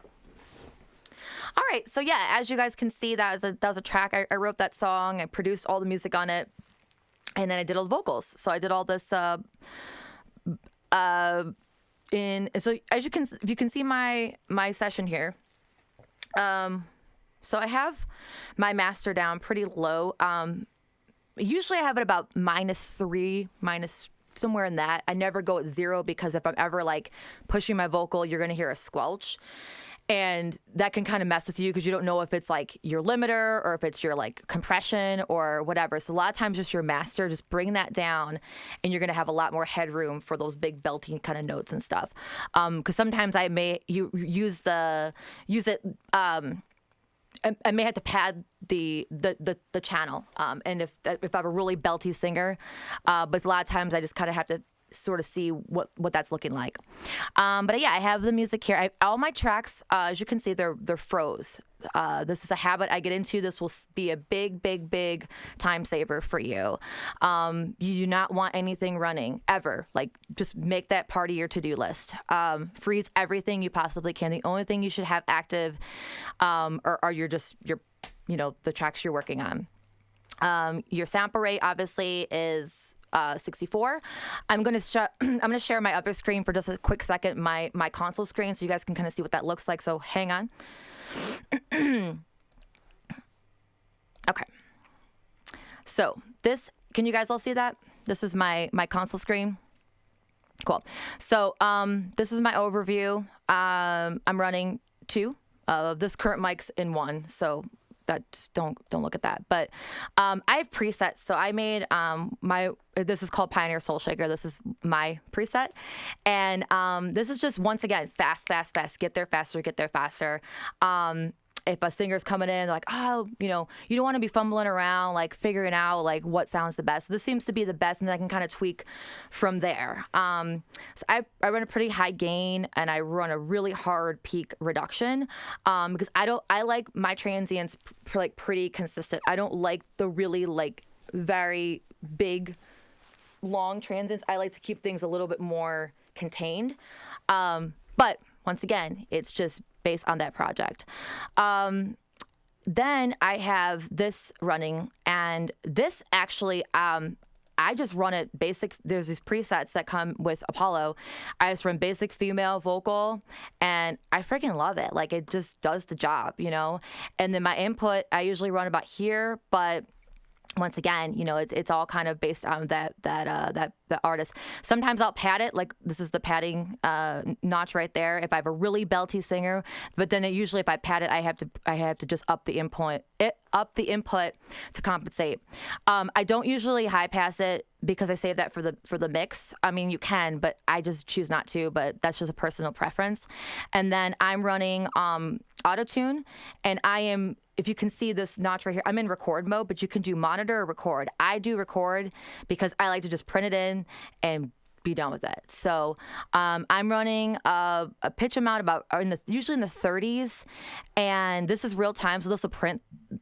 All right. So yeah, as you guys can see, that was a track. I wrote that song. I produced all the music on it, and then I did all the vocals. So I did all this. So as you can, if you can see my session here. So I have my master down pretty low. Usually I have it about -3, somewhere in that. I never go at 0 because if I'm ever like pushing my vocal, you're going to hear a squelch. And that can kind of mess with you because you don't know if it's like your limiter or if it's your like compression or whatever. So a lot of times just your master, just bring that down and you're going to have a lot more headroom for those big belting kind of notes and stuff. Because sometimes I may use it. I may have to pad the channel, and if I have a really belty singer, but a lot of times I just kind of have to sort of see what that's looking like. But yeah, I have the music here. All my tracks, as you can see, they're froze. This is a habit I get into. This will be a big time saver for you. You do not want anything running ever. Like, just make that part of your to-do list. Freeze everything you possibly can. The only thing you should have active are your the tracks you're working on. Your sample rate obviously is 64. I'm going to share my other screen for just a quick second, my console screen, so you guys can kind of see what that looks like. So hang on. Okay. So can you guys all see that? This is my console screen. Cool. So this is my overview. I'm running 2. This current mic's in 1, so don't look at that. But I have presets. So I made this is called Pioneer Soul Shaker. This is my preset. And this is just, once again, fast. Get there faster. If a singer's coming in, like, you don't want to be fumbling around, like figuring out like what sounds the best. This seems to be the best, and then I can kind of tweak from there. So I run a pretty high gain, and I run a really hard peak reduction because I like my transients pretty consistent. I don't like the really like very big, long transients. I like to keep things a little bit more contained. But once again, it's just based on that project. Then I have this running, and this actually, I just run it basic. There's these presets that come with Apollo. I just run basic female vocal, and I freaking love it. Like, it just does the job, And then my input, I usually run about here, but once again, it's all kind of based on that artist. Sometimes I'll pad it, like this is the padding notch right there, if I have a really belty singer. But then usually if I pad it, I have to just up the input to compensate. I don't usually high pass it because I save that for the mix. I mean, you can, but I just choose not to. But that's just a personal preference. And then I'm running auto-tune, and I am. If you can see this notch right here, I'm in record mode, but you can do monitor or record. I do record because I like to just print it in and be done with it. So I'm running a pitch amount about usually in the 30s, and this is real time, so this will print.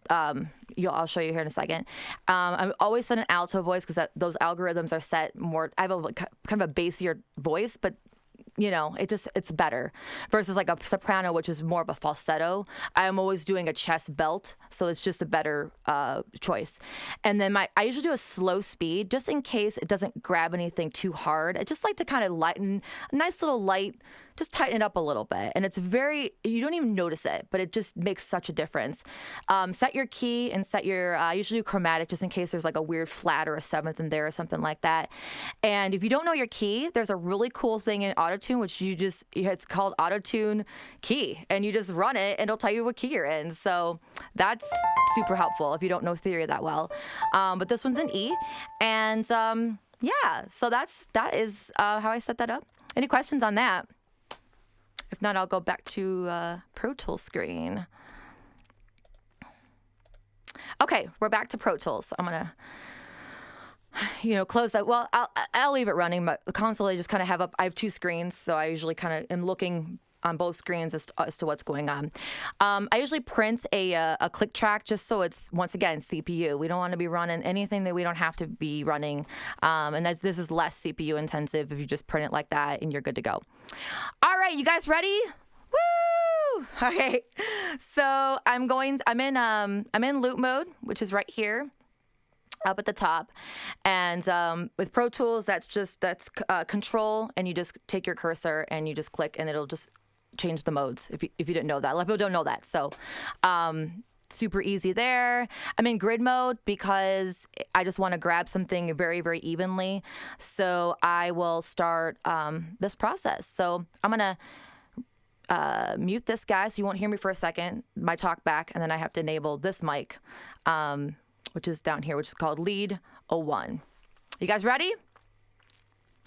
I'll show you here in a second. I always set an alto voice because those algorithms are set more. I have a kind of a bassier voice, but it's better versus like a soprano, which is more of a falsetto. I'm always doing a chest belt, so it's just a better choice. And then I usually do a slow speed just in case it doesn't grab anything too hard. I just like to kind of lighten, a nice little light, just tighten it up a little bit. And it's you don't even notice it, but it just makes such a difference. Set your key and set your, usually chromatic just in case there's like a weird flat or a seventh in there or something like that. And if you don't know your key, there's a really cool thing in Autotune, which it's called Autotune Key. And you just run it and it'll tell you what key you're in. So that's super helpful if you don't know theory that well. But this one's in E. And so that is how I set that up. Any questions on that? If not, I'll go back to Pro Tools screen. Okay, we're back to Pro Tools. I'm gonna, close that. Well, I'll leave it running, but the console I just kind of have up. I have two screens, so I usually kind of am looking on both screens as to what's going on. I usually print a click track just so it's, once again, CPU. We don't want to be running anything that we don't have to be running. And this is less CPU intensive if you just print it like that and you're good to go. All right, you guys ready? Woo! Okay. So I'm in loop mode, which is right here up at the top. And with Pro Tools, that's control, and you just take your cursor and you just click and it'll just change the modes if you didn't know that. A lot of people don't know that. So super easy there. I'm in grid mode because I just want to grab something very, very evenly. So I will start this process. So I'm going to mute this guy so you won't hear me for a second, my talk back, and then I have to enable this mic, which is down here, which is called Lead 01. You guys ready?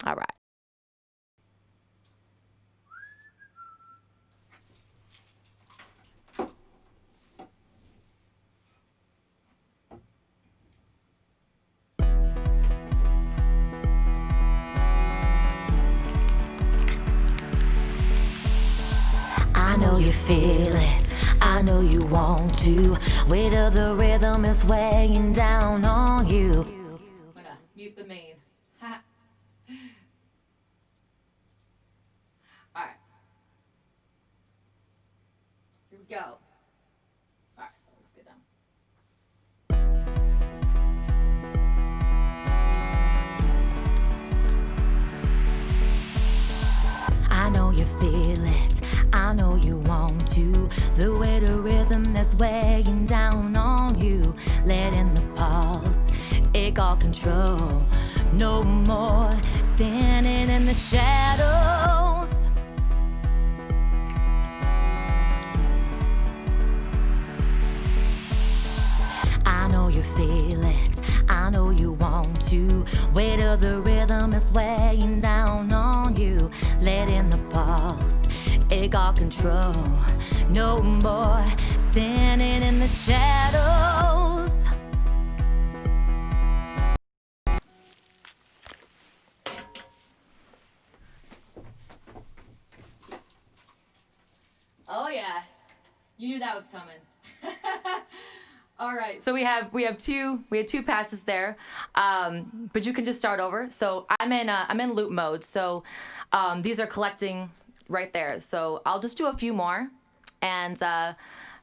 All right. I know you feel it, I know you want to. Weight of the rhythm is weighing down on you. I'm gonna mute the main. All right. Here we go. All right, that looks good now. I know you feel it, I know you want to. The weight of rhythm that's weighing down on you. Letting the pulse take all control. No more standing in the shadows. I know you feel it, I know you want to. Weight of the rhythm is weighing down on you. Letting the pulse take all control. No more standing in the shadows. Oh yeah, you knew that was coming. All right, so we had two passes there, but you can just start over. So I'm in loop mode. So these are collecting right there. So I'll just do a few more, and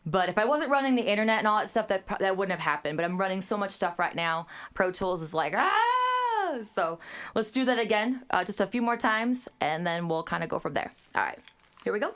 but if I wasn't running the internet and all that stuff, that wouldn't have happened. But I'm running so much stuff right now. Pro Tools is like So let's do that again, just a few more times, and then we'll kind of go from there. All right, here we go.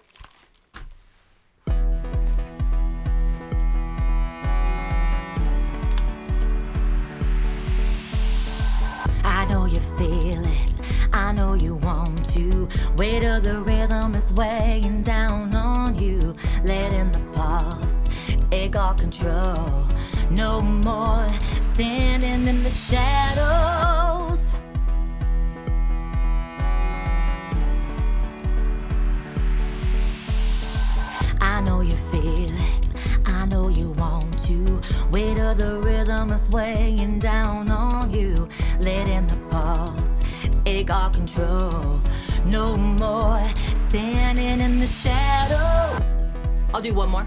I know you feel it, I know you want to. Weight of the rhythm is weighing down on you. Letting the pulse take all control. No more standing in the shadows. I know you feel it, I know you want to. Weight of the rhythm is weighing down on you. Letting the pulse take all control. No more standing in the shadows. I'll do one more.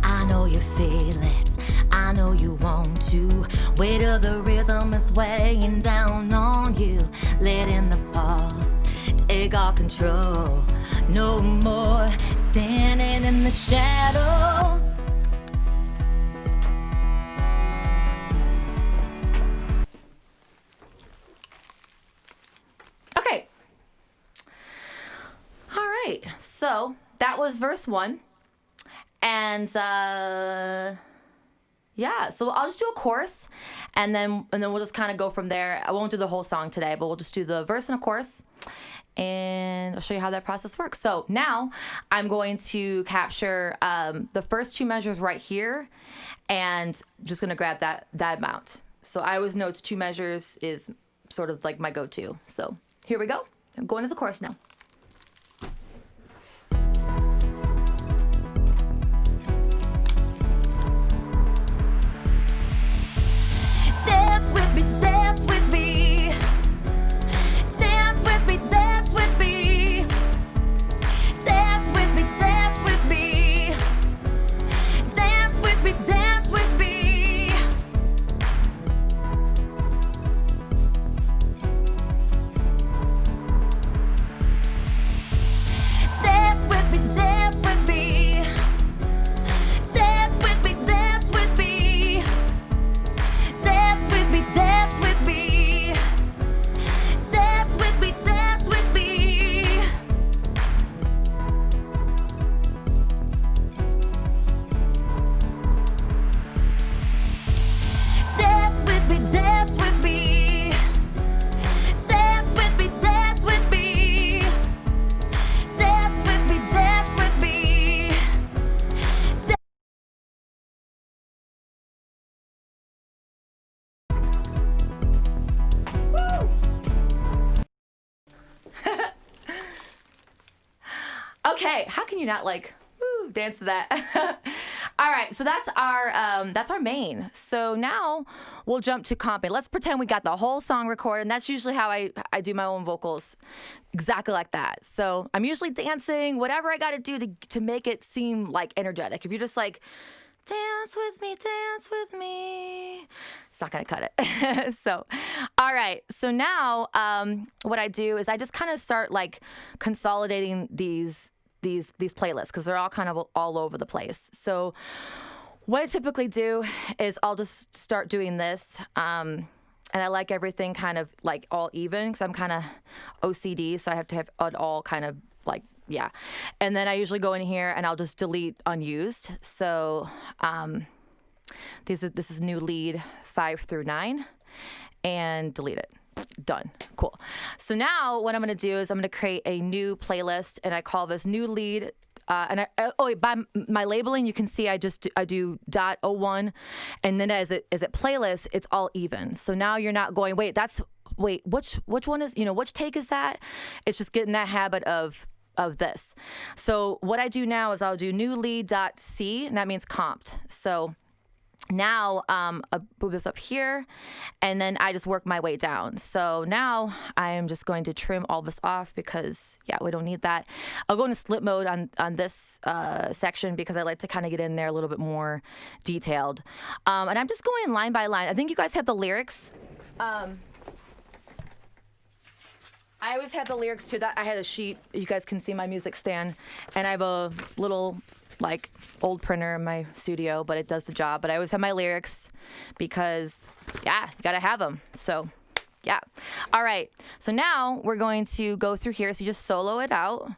I know you feel it, I know you want to. Weight of the rhythm is weighing down on you. Let in the pulse, take all control. No more standing in the shadows. Okay. All right. So that was verse 1. And yeah, so I'll just do a chorus, and then we'll just kind of go from there. I won't do the whole song today, but we'll just do the verse and a chorus, and I'll show you how that process works. So now I'm going to capture the first 2 measures right here, and I'm just gonna grab that amount. So I always know it's 2 measures is sort of like my go-to. So here we go. I'm going to the chorus now. Dance with me, dance with me. Dance with me, dance with me. Dance with me, dance with me. Dance with me, dance with me. Dance with me, dance with me. Dance with me, dance with me. Dance with me, dance with me. Dance with me, dance with me. Dance with me, dance with me. Dance with me, dance with me. Dance with me, dance with me. Okay, how can you not like dance to that? All right, so that's our main. So now we'll jump to comping. Let's pretend we got the whole song recorded, and that's usually how I do my own vocals, exactly like that. So I'm usually dancing, whatever I got to do to make it seem like energetic. If you're just like, dance with me, it's not gonna cut it. So, all right. So now, what I do is I just kind of start like consolidating these playlists because they're all kind of all over the place. So, what I typically do is I'll just start doing this, and I like everything kind of like all even because I'm kind of OCD, so I have to have it all kind of like. Yeah. And then I usually go in here and I'll just delete unused. So this is new lead 5 through 9 and delete it. Done. Cool. So now what I'm going to do is I'm going to create a new playlist and I call this new lead. And by my labeling, you can see I do .01 and then as it playlist, it's all even. So now you're not going, wait, which one is, which take is that? It's just getting that habit of this. So what I do now is I'll do new lead.c, and that means comped. So now I'll move this up here, and then I just work my way down. So now I am just going to trim all this off because, yeah, we don't need that. I'll go into split mode on this section because I like to kind of get in there a little bit more detailed. And I'm just going line by line. I think you guys have the lyrics. I always have the lyrics to that. I had a sheet. You guys can see my music stand. And I have a little, like, old printer in my studio, but it does the job. But I always have my lyrics because, yeah, you got to have them. So, yeah. All right. So now we're going to go through here. So you just solo it out.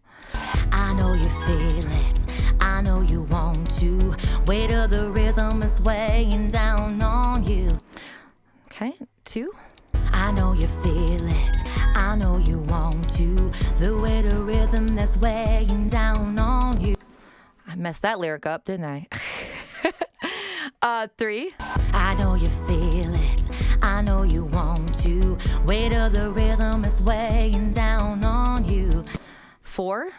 I know you feel it. I know you want to. Weight of the rhythm is weighing down on you. Okay. 2. I know you feel it. I know you want to. The weight of rhythm that's weighing down on you. I messed that lyric up, didn't I? 3. I know you feel it. I know you want to. Weight of the rhythm is weighing down on you. 4.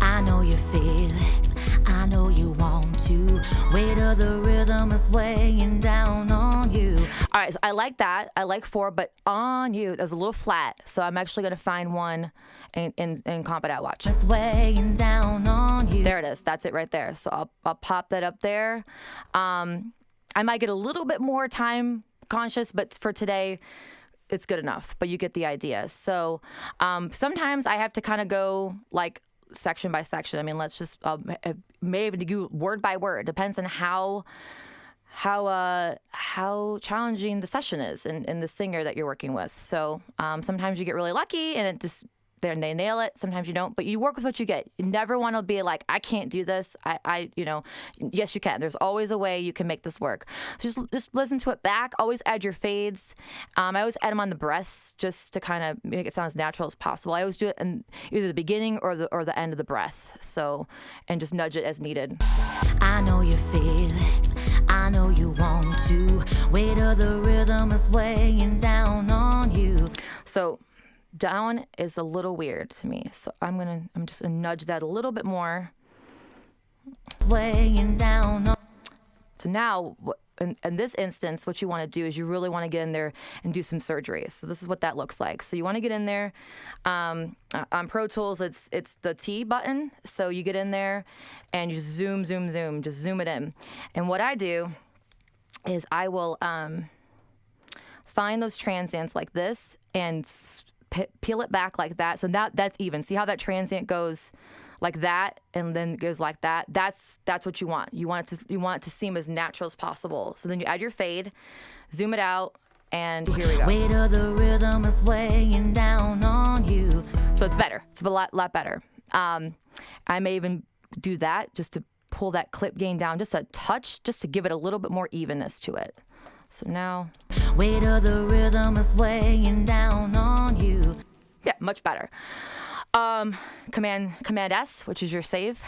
I know you feel it. I know you want to. Weight of the rhythm is weighing down on you. All right, so I like that. I like 4, but on you, that's a little flat. So I'm actually going to find 1 and comp it out. Watch. It's weighing down on you. There it is. That's it right there. So I'll pop that up there. I might get a little bit more time conscious, but for today, it's good enough. But you get the idea. So sometimes I have to kind of go like section by section. I mean, let's just maybe do word by word. Depends on how challenging the session is and the singer that you're working with. So sometimes you get really lucky and it just they nail it. Sometimes you don't, but you work with what you get. You never want to be like, I can't do this. Yes, you can. There's always a way you can make this work. So just listen to it back. Always add your fades. I always add them on the breaths just to kind of make it sound as natural as possible. I always do it in either the beginning or the end of the breath. So, and just nudge it as needed. I know you feel it. I know you want to. Weight of the rhythm is weighing down on you. So down is a little weird to me. So I'm just gonna nudge that a little bit more. Weighing down on. So now, in this instance, what you want to do is you really want to get in there and do some surgery. So this is what that looks like. So you want to get in there. On Pro Tools, it's the T button. So you get in there and you zoom, just zoom it in. And what I do is I will find those transients like this and peel it back like that. So now that's even. See how that transient goes like that and then goes like that? That's what you want. You want it to seem as natural as possible. So then you add your fade, zoom it out, and here we go. Weight of the rhythm is weighing down on you. So it's better. It's a lot better. I may even do that just to pull that clip gain down just a touch, just to give it a little bit more evenness to it. So now, weight of the rhythm is weighing down on you. Yeah, much better. Command S, which is your save.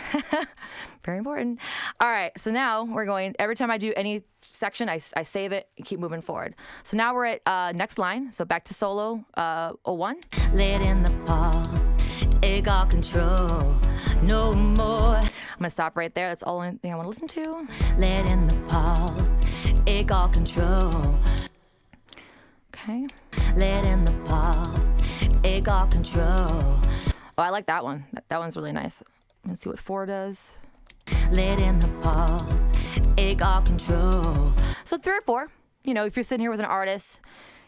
Very important. All right, so now we're going, every time I do any section, I save it and keep moving forward. So now we're at next line. So back to solo 01. Let in the pulse, take all control, no more. I'm gonna stop right there. That's all thing I wanna listen to. Let in the pulse, take all control. Okay. Let in the pulse, take all control. Oh, I like that one. That one's really nice. Let's see what 4 does. Let in the pulse, take all control. So 3 or 4, if you're sitting here with an artist,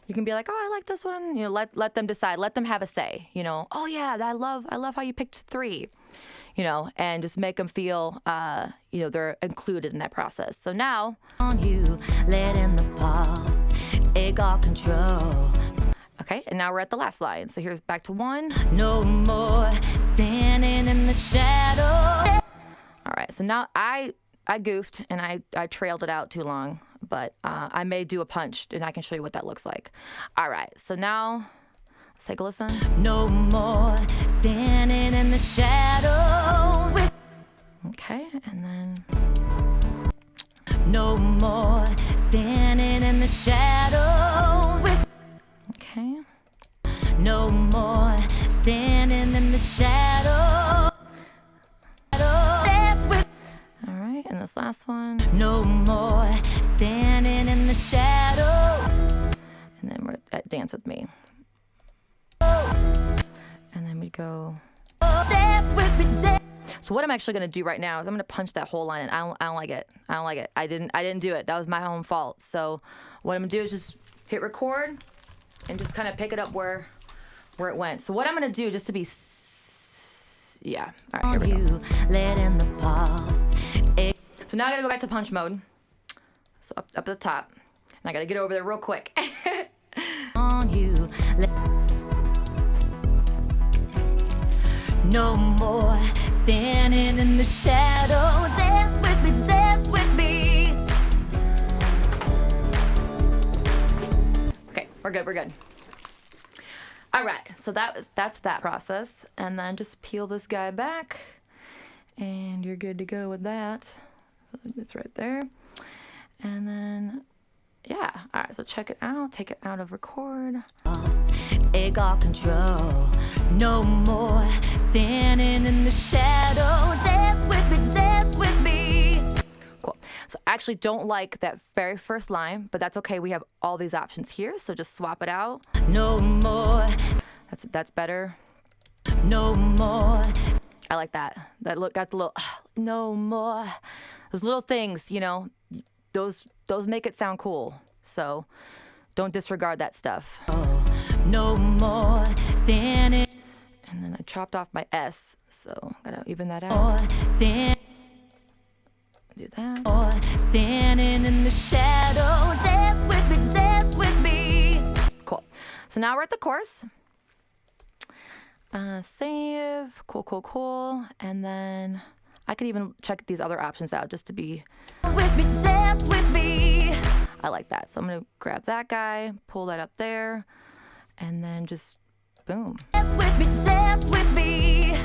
you can be like, oh, I like this one. Let them decide. Let them have a say. Oh yeah, I love how you picked 3. And just make them feel, they're included in that process. So now, on you, let in the pulse, take all control. Okay, and now we're at the last line. So here's back to 1. No more standing in the shadow. All right, so now I goofed and I trailed it out too long, but I may do a punch and I can show you what that looks like. All right, so now let's take a listen. No more standing in the shadow. Okay, and then. No more standing in the shadow. Okay. No more standing in the shadow. All right, and this last one. No more standing in the shadows. And then we're at Dance With Me. And then we go. Dance with me. So what I'm actually gonna do right now is I'm gonna punch that whole line, and I don't like it. I don't like it. I didn't do it. That was my own fault. So what I'm gonna do is just hit record and just kind of pick it up where it went. So what I'm gonna do, just to be, yeah. All right, here we go. Let in the pulse. So now I gotta go back to punch mode. So up at the top, and I gotta get over there real quick. On you. No more standing in the shadow. Dance with me, dance with me. Okay, we're good. All right, so that's that process. And then just peel this guy back and you're good to go with that. So it's right there. And then, yeah. All right, so check it out. Take it out of record. Take all control. No more standing in the shadow. Dance with me, dance with me. Cool. So I actually don't like that very first line, but that's okay. We have all these options here, so just swap it out. No more, That's better. no more. I like that. That look got the little no more. Those little things, you know, those make it sound cool. So don't disregard that stuff. No more standing. And then I chopped off my S, so gotta even that out. Do that. Standing in the shadow. Dance with me. Cool. So now we're at the chorus. Save. Cool. And then I could even check these other options out just to be. Dance with me. I like that. So I'm gonna grab that guy, pull that up there, and then just boom. Dance with me.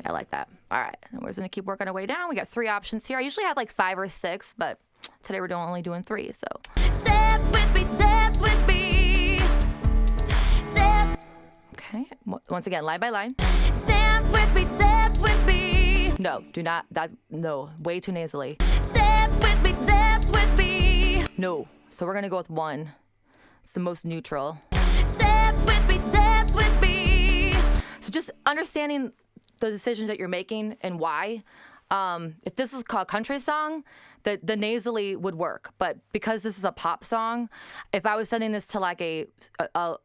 I like that. All right. And we're just going to keep working our way down. We got 3 options here. I usually have like 5 or 6, but today we're only doing 3. So Dance with me, dance with me. Dance. okay. Once again, line by line. Dance with me, dance with me. No, do not. No, way too nasally. Dance with me, dance with me. No. So we're going to go with 1. It's the most neutral. Dance with me, dance with me. So just understanding the decisions that you're making and why. If this was called country song, the nasally would work. But because this is a pop song, if I was sending this to like a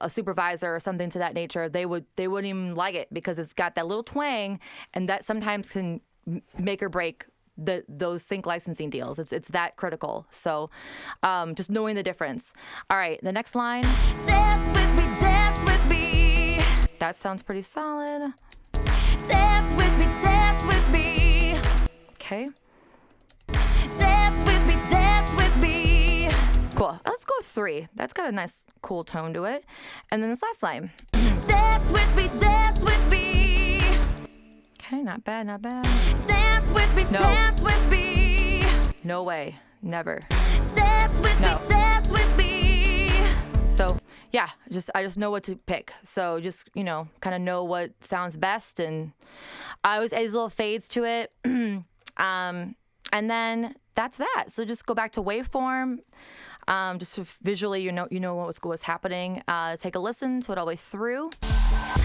supervisor or something to that nature, they wouldn't even like it because it's got that little twang, and that sometimes can make or break those sync licensing deals. It's that critical. So just knowing the difference. All right, the next line. Dance with me, dance with me. That sounds pretty solid. Dance with me, dance with me. Okay. Dance with me, dance with me. Cool. Let's go 3. That's got a nice, cool tone to it. And then this last line. Dance with me, dance with me. Okay, not bad. Dance with me, No. dance with me. No way. Never. Dance with No. me, dance with me. So yeah, I just know what to pick. So just, you know, kind of know what sounds best, and I always add these little fades to it. And then that's that. So just go back to waveform. Just so visually, you know what's happening. Take a listen to it all the way through.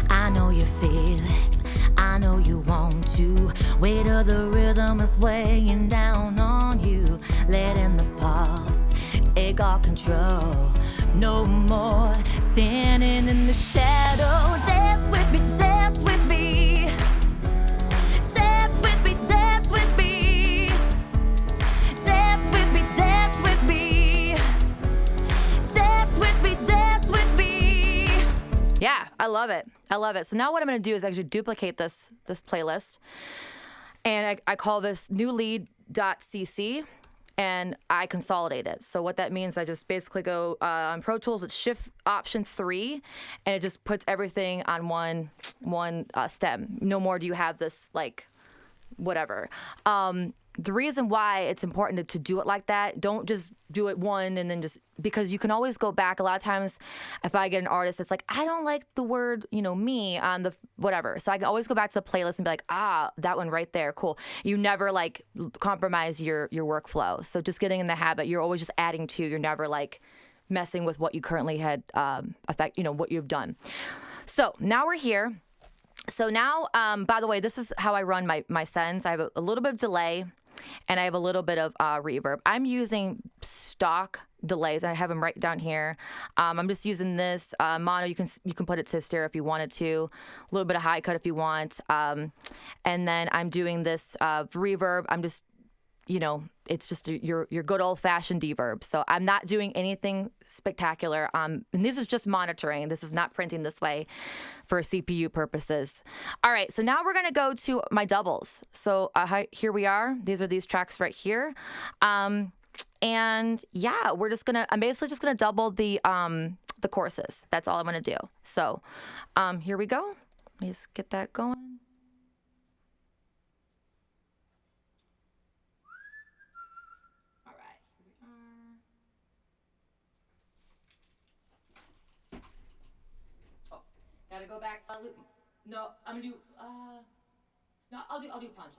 I know you feel it. I know you want to. Weight of the rhythm is weighing down on you. Letting the pulse take all control. No more standing in the shadow. Dance with me, dance with me. Dance with me, dance with me. Dance with me, dance with me. Dance with me, dance with me. Yeah, I love it. So now what I'm going to do is actually duplicate this playlist, and I call this new lead.cc, and I consolidate it. So what that means, I just basically go on Pro Tools, it's Shift Option 3, and it just puts everything on one stem. No more do you have this like whatever. The reason why it's important to do it like that, don't just do it one and then just, because you can always go back. A lot of times if I get an artist that's like, I don't like the word, me on the whatever. So I can always go back to the playlist and be like, that one right there. Cool. You never like compromise your workflow. So just getting in the habit, you're always just adding to, you're never like messing with what you currently had what you've done. So now we're here. So now, by the way, this is how I run my sends. I have a little bit of delay, and I have a little bit of reverb. I'm using stock delays. I have them right down here. I'm just using this mono. You can put it to stereo if you wanted to. A little bit of high cut if you want. And then I'm doing this reverb. I'm just, it's just your good old fashioned deverb. So I'm not doing anything spectacular. And this is just monitoring. This is not printing this way for CPU purposes. All right, so now we're gonna go to my doubles. So here we are. These are these tracks right here. And yeah, I'm basically just gonna double the choruses. That's all I'm gonna do. So here we go. Let me just get that going. Gotta go back to no. I'm gonna do no. I'll do punch.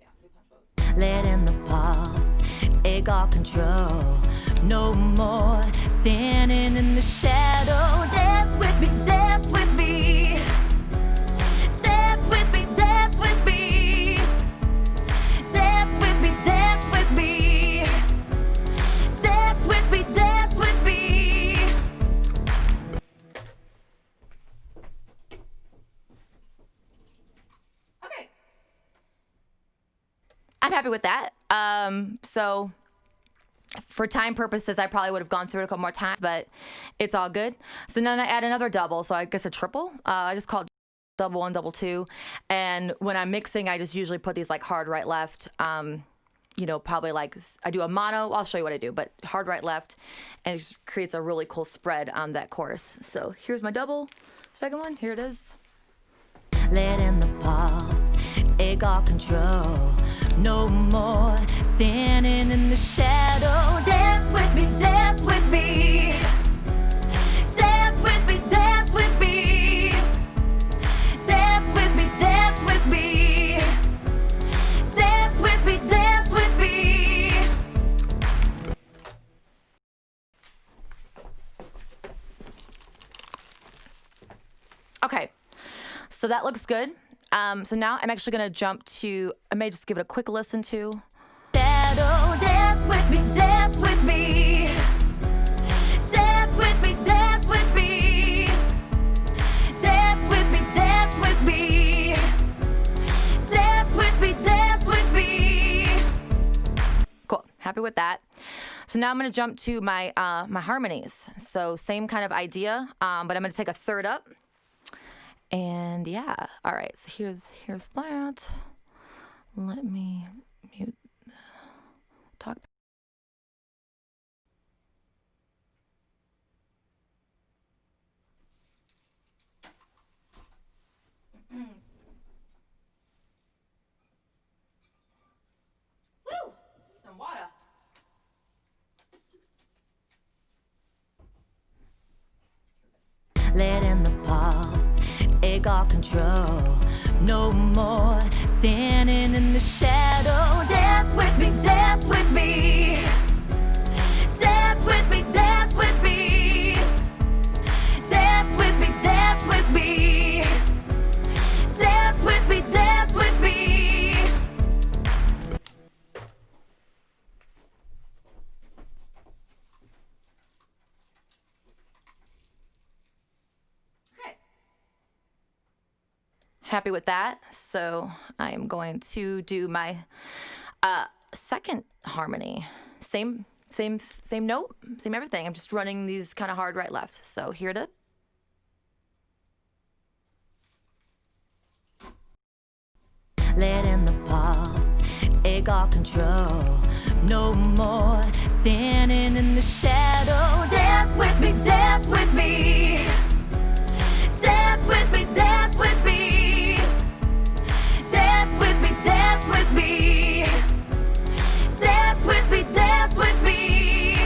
Yeah, I'll do punch both. Letting the pulse take take all control. No more standing in the shadow. Dance with me, dance with me. Dance with me, dance with me. Dance with me, dance with me. Dance with me, dance with me. Okay. I'm happy with that. So for time purposes, I probably would have gone through it a couple more times, but it's all good. So then I add another double, so I guess a triple. I just call it double one, double two. And when I'm mixing, I just usually put these like hard right, left. Probably like I do a mono. I'll show you what I do, but hard right, left, and it just creates a really cool spread on that chorus. So here's my double. Second one, here it is. Let in the pulse, take all control. No more standing in the shadow. Dance with me, dance with me. Dance with me, dance with me. Dance with me, dance with me. Dance with me, dance with me. Okay, so that looks good. So now I'm actually gonna jump to, I may just give it a quick listen to. Shadow, dance with me, dance with me. Dance with me, dance with me. Dance with me, dance with me. Dance with me, dance with me. Cool, happy with that. So now I'm gonna jump to my my harmonies. So same kind of idea, but I'm gonna take a third up. And yeah, all right, so here's that. Let me mute, talk. Woo, some water. Let in the pulse, take all control. No more standing in the shadow. Dance with me, dance with me. Dance with me, dance with me. Dance with me, dance with me. Dance with me, dance with me. Okay. Happy with that. So I am going to do my second harmony. Same note, same everything. I'm just running these kind of hard right, left. So here it is. Let in the pulse, take all control. No more standing in the shadow. Dance with me, dance with me. Dance with me, dance with me. Dance with me, dance with me. Dance with me, dance with me.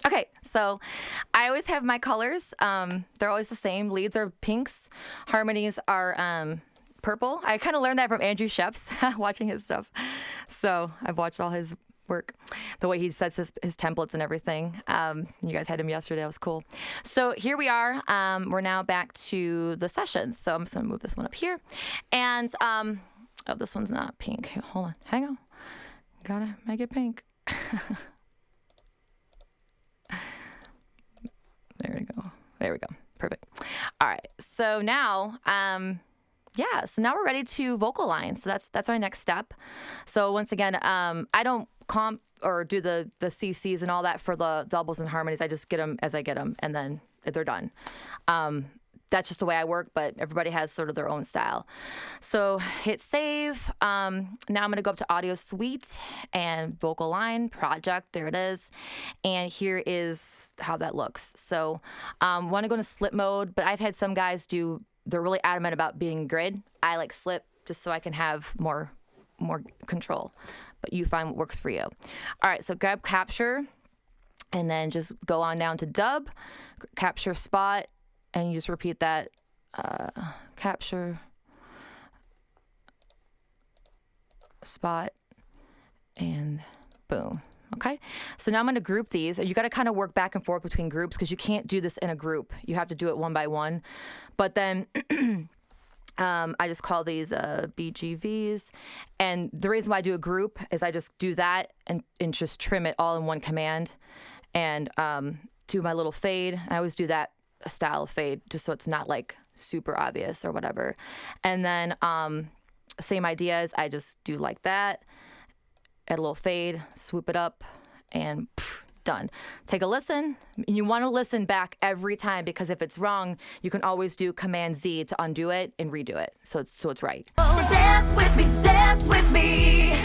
Okay, so I always have my colors. They're always the same. Leads are pinks. Harmonies are purple. I kind of learned that from Andrew Shep's, watching his stuff. So I've watched all his work, the way he sets his templates and everything. You guys had him yesterday. That was cool. So here we are. We're now back to the sessions. So I'm just going to move this one up here. And, oh, this one's not pink. Hold on. Hang on. Gotta make it pink. There we go. There we go. Perfect. All right. So now, so now we're ready to vocal line. So that's our next step. So once again, I don't comp or do the CCs and all that for the doubles and harmonies. I just get them as I get them, and then they're done. That's just the way I work, but everybody has sort of their own style. So hit save. Now I'm going to go up to Audio Suite and Vocal Line Project. There it is. And here is how that looks. So want to go into slip mode, but I've had some guys they're really adamant about being grid. I like slip just so I can have more control, but you find what works for you. All right, so grab capture and then just go on down to dub, capture spot, and you just repeat that, capture, spot, and boom. Okay, so now I'm going to group these. You got to kind of work back and forth between groups because you can't do this in a group. You have to do it one by one. But then I just call these BGVs. And the reason why I do a group is I just do that and just trim it all in one command and do my little fade. I always do that style of fade just so it's not like super obvious or whatever. And then same idea is I just do like that. Add a little fade, swoop it up, and done. Take a listen. You want to listen back every time because if it's wrong, you can always do Command Z to undo it and redo it so it's right. Oh, dance with me, dance with me.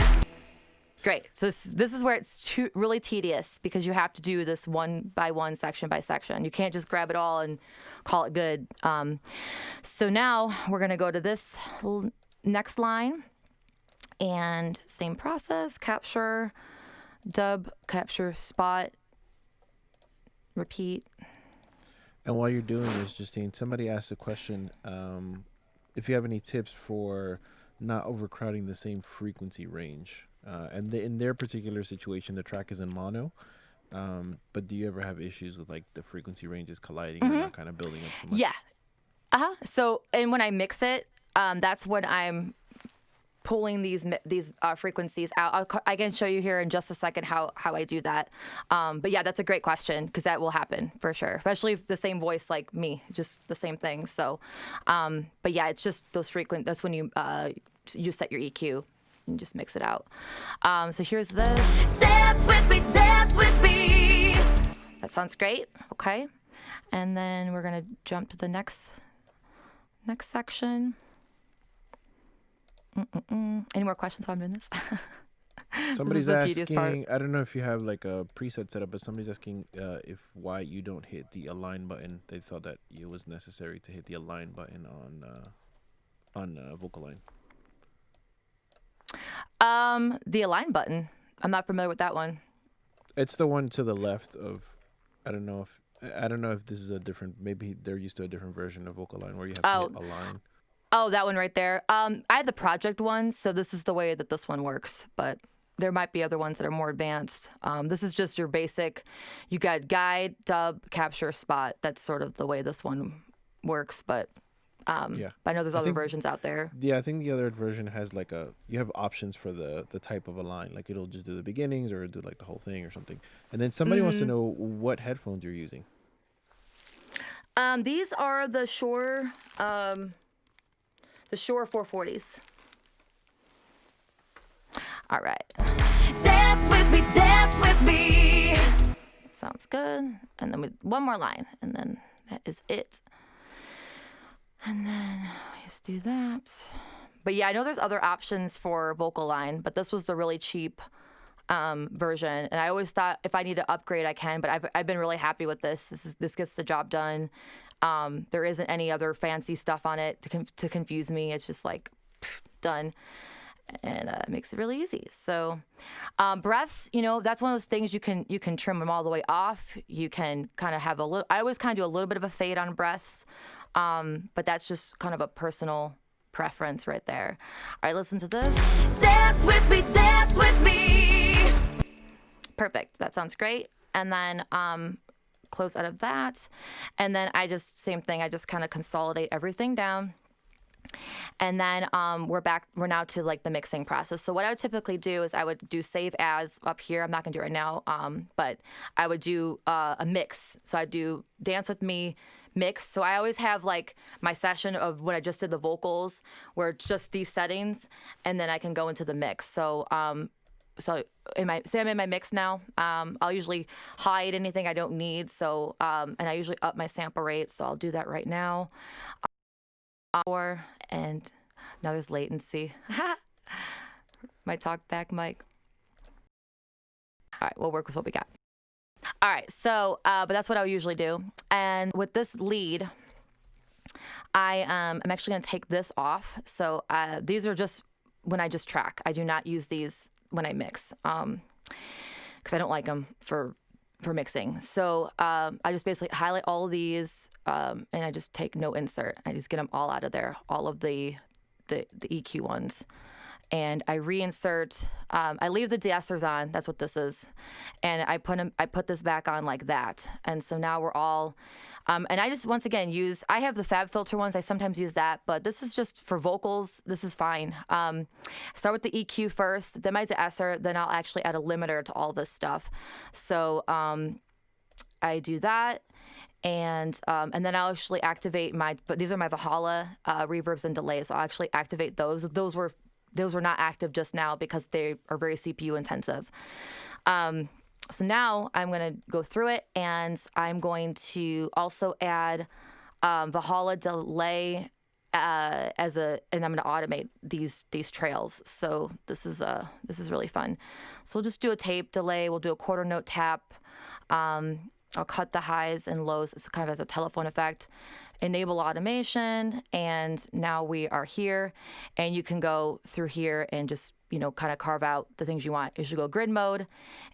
Great. So this is where it's really tedious because you have to do this one by one, section by section. You can't just grab it all and call it good. So now we're going to go to this next line. And same process, capture, dub, capture, spot, repeat. And while you're doing this, Justine, somebody asked a question, if you have any tips for not overcrowding the same frequency range. And in their particular situation, the track is in mono. But do you ever have issues with like the frequency ranges colliding and not kind of building up too much? Yeah. So, and when I mix it, that's when I'm pulling these frequencies out. I can show you here in just a second how I do that. But yeah, that's a great question because that will happen for sure, especially if the same voice like me, just the same thing. So, but yeah, it's just those that's when you set your EQ and just mix it out. So here's this. Dance with me, dance with me. That sounds great. Okay. And then we're going to jump to the next section. Any more questions while I'm doing this? Somebody's asking, I don't know if you have like a preset set up, but somebody's asking why you don't hit the align button. They thought that it was necessary to hit the align button on vocal line. The align button. I'm not familiar with that one. It's the one to the left of, I don't know if this is a different, maybe they're used to a different version of vocal line where you have to hit align. Oh, that one right there. I have the project one, so this is the way that this one works, but there might be other ones that are more advanced. This is just your basic, you got guide, dub, capture, spot. That's sort of the way this one works, but I know there's other versions out there. Yeah, I think the other version has like you have options for the type of a line. Like it'll just do the beginnings or do like the whole thing or something. And then somebody wants to know what headphones you're using. These are the Shure 440s. All right. Dance with me, dance with me. Sounds good. And then one more line, and then that is it. And then we just do that. But yeah, I know there's other options for vocal line, but this was the really cheap version. And I always thought if I need to upgrade, I can. But I've been really happy with this. This gets the job done. There isn't any other fancy stuff on it to confuse me. It's just like done, and it makes it really easy. So breaths, that's one of those things you can trim them all the way off. You can kind of have a little. I always kind of do a little bit of a fade on breaths, but that's just kind of a personal preference right there. All right, listen to this. Dance with me, dance with me. Perfect. That sounds great. And then close out of that. And then same thing. I just kind of consolidate everything down. And then we're now to like the mixing process. So what I would typically do is I would do save as up here. I'm not gonna do it right now, but I would do a mix. So I do dance with me mix. So I always have like my session of when I just did the vocals where it's just these settings, and then I can go into the mix. So say I'm in my mix now, I'll usually hide anything I don't need. So and I usually up my sample rate. So I'll do that right now. And now there's latency. My talk back mic. All right, we'll work with what we got. All right, so but that's what I would usually do. And with this lead, I'm actually going to take this off. So these are just when I just track. I do not use these when I mix because I don't like them for for mixing. So I just basically highlight all of these, and I just take no insert. I just get them all out of there, all of the EQ ones. And I reinsert. I leave the de-essers on. That's what this is, and I put this back on like that. And so now we're all. And I just once again use. I have the Fab Filter ones. I sometimes use that, but this is just for vocals. This is fine. Start with the EQ first, then my de-esser, then I'll actually add a limiter to all this stuff. So I do that. And then I'll actually activate but these are my Valhalla reverbs and delays. So I'll actually activate those. Those were not active just now because they are very CPU intensive. So now I'm going to go through it, and I'm going to also add Valhalla delay and I'm going to automate these trails. So this is really fun. So we'll just do a tape delay. We'll do a quarter note tap. I'll cut the highs and lows. It's kind of as a telephone effect. Enable automation, and now we are here, and you can go through here and just kind of carve out the things you want. You should go grid mode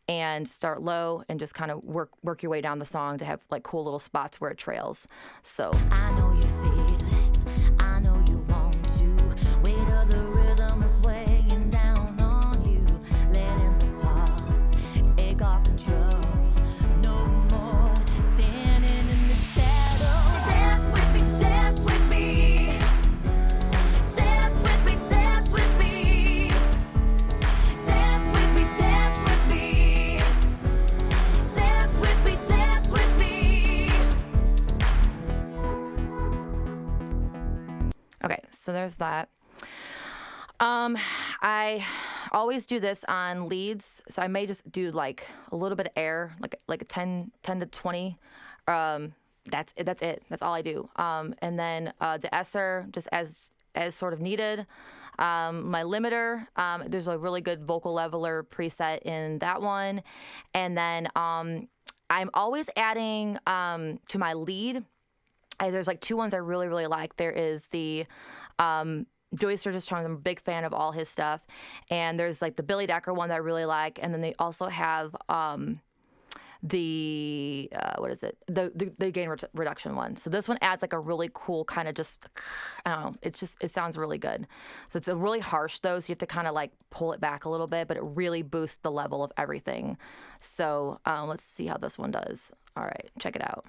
and start low and just kind of work your way down the song to have like cool little spots where it trails. So I know you feel it, I know you want to. Weight of the rhythm is weighing down on you. Letting the pulse take all control. No more standing in the shadows. Dance with me, dance with me. Dance with me, dance with me. Dance with me, dance with me. Dance with me, dance with me. okay, so there's that. I always do this on leads, so I may just do like a little bit of air, like a 10 to 20. That's it. That's all I do. And then de-esser just as sort of needed. My limiter, there's a really good vocal leveler preset in that one. And then I'm always adding to my lead. There's like two ones I really, really like. There is the Joey Sturgis Charms. I'm a big fan of all his stuff. And there's like the Billy Decker one that I really like. And then they also have the what is it? The gain reduction one. So this one adds like a really cool kind of just, I don't know, it sounds really good. So it's a really harsh though, so you have to kind of like pull it back a little bit, but it really boosts the level of everything. So let's see how this one does. All right, check it out.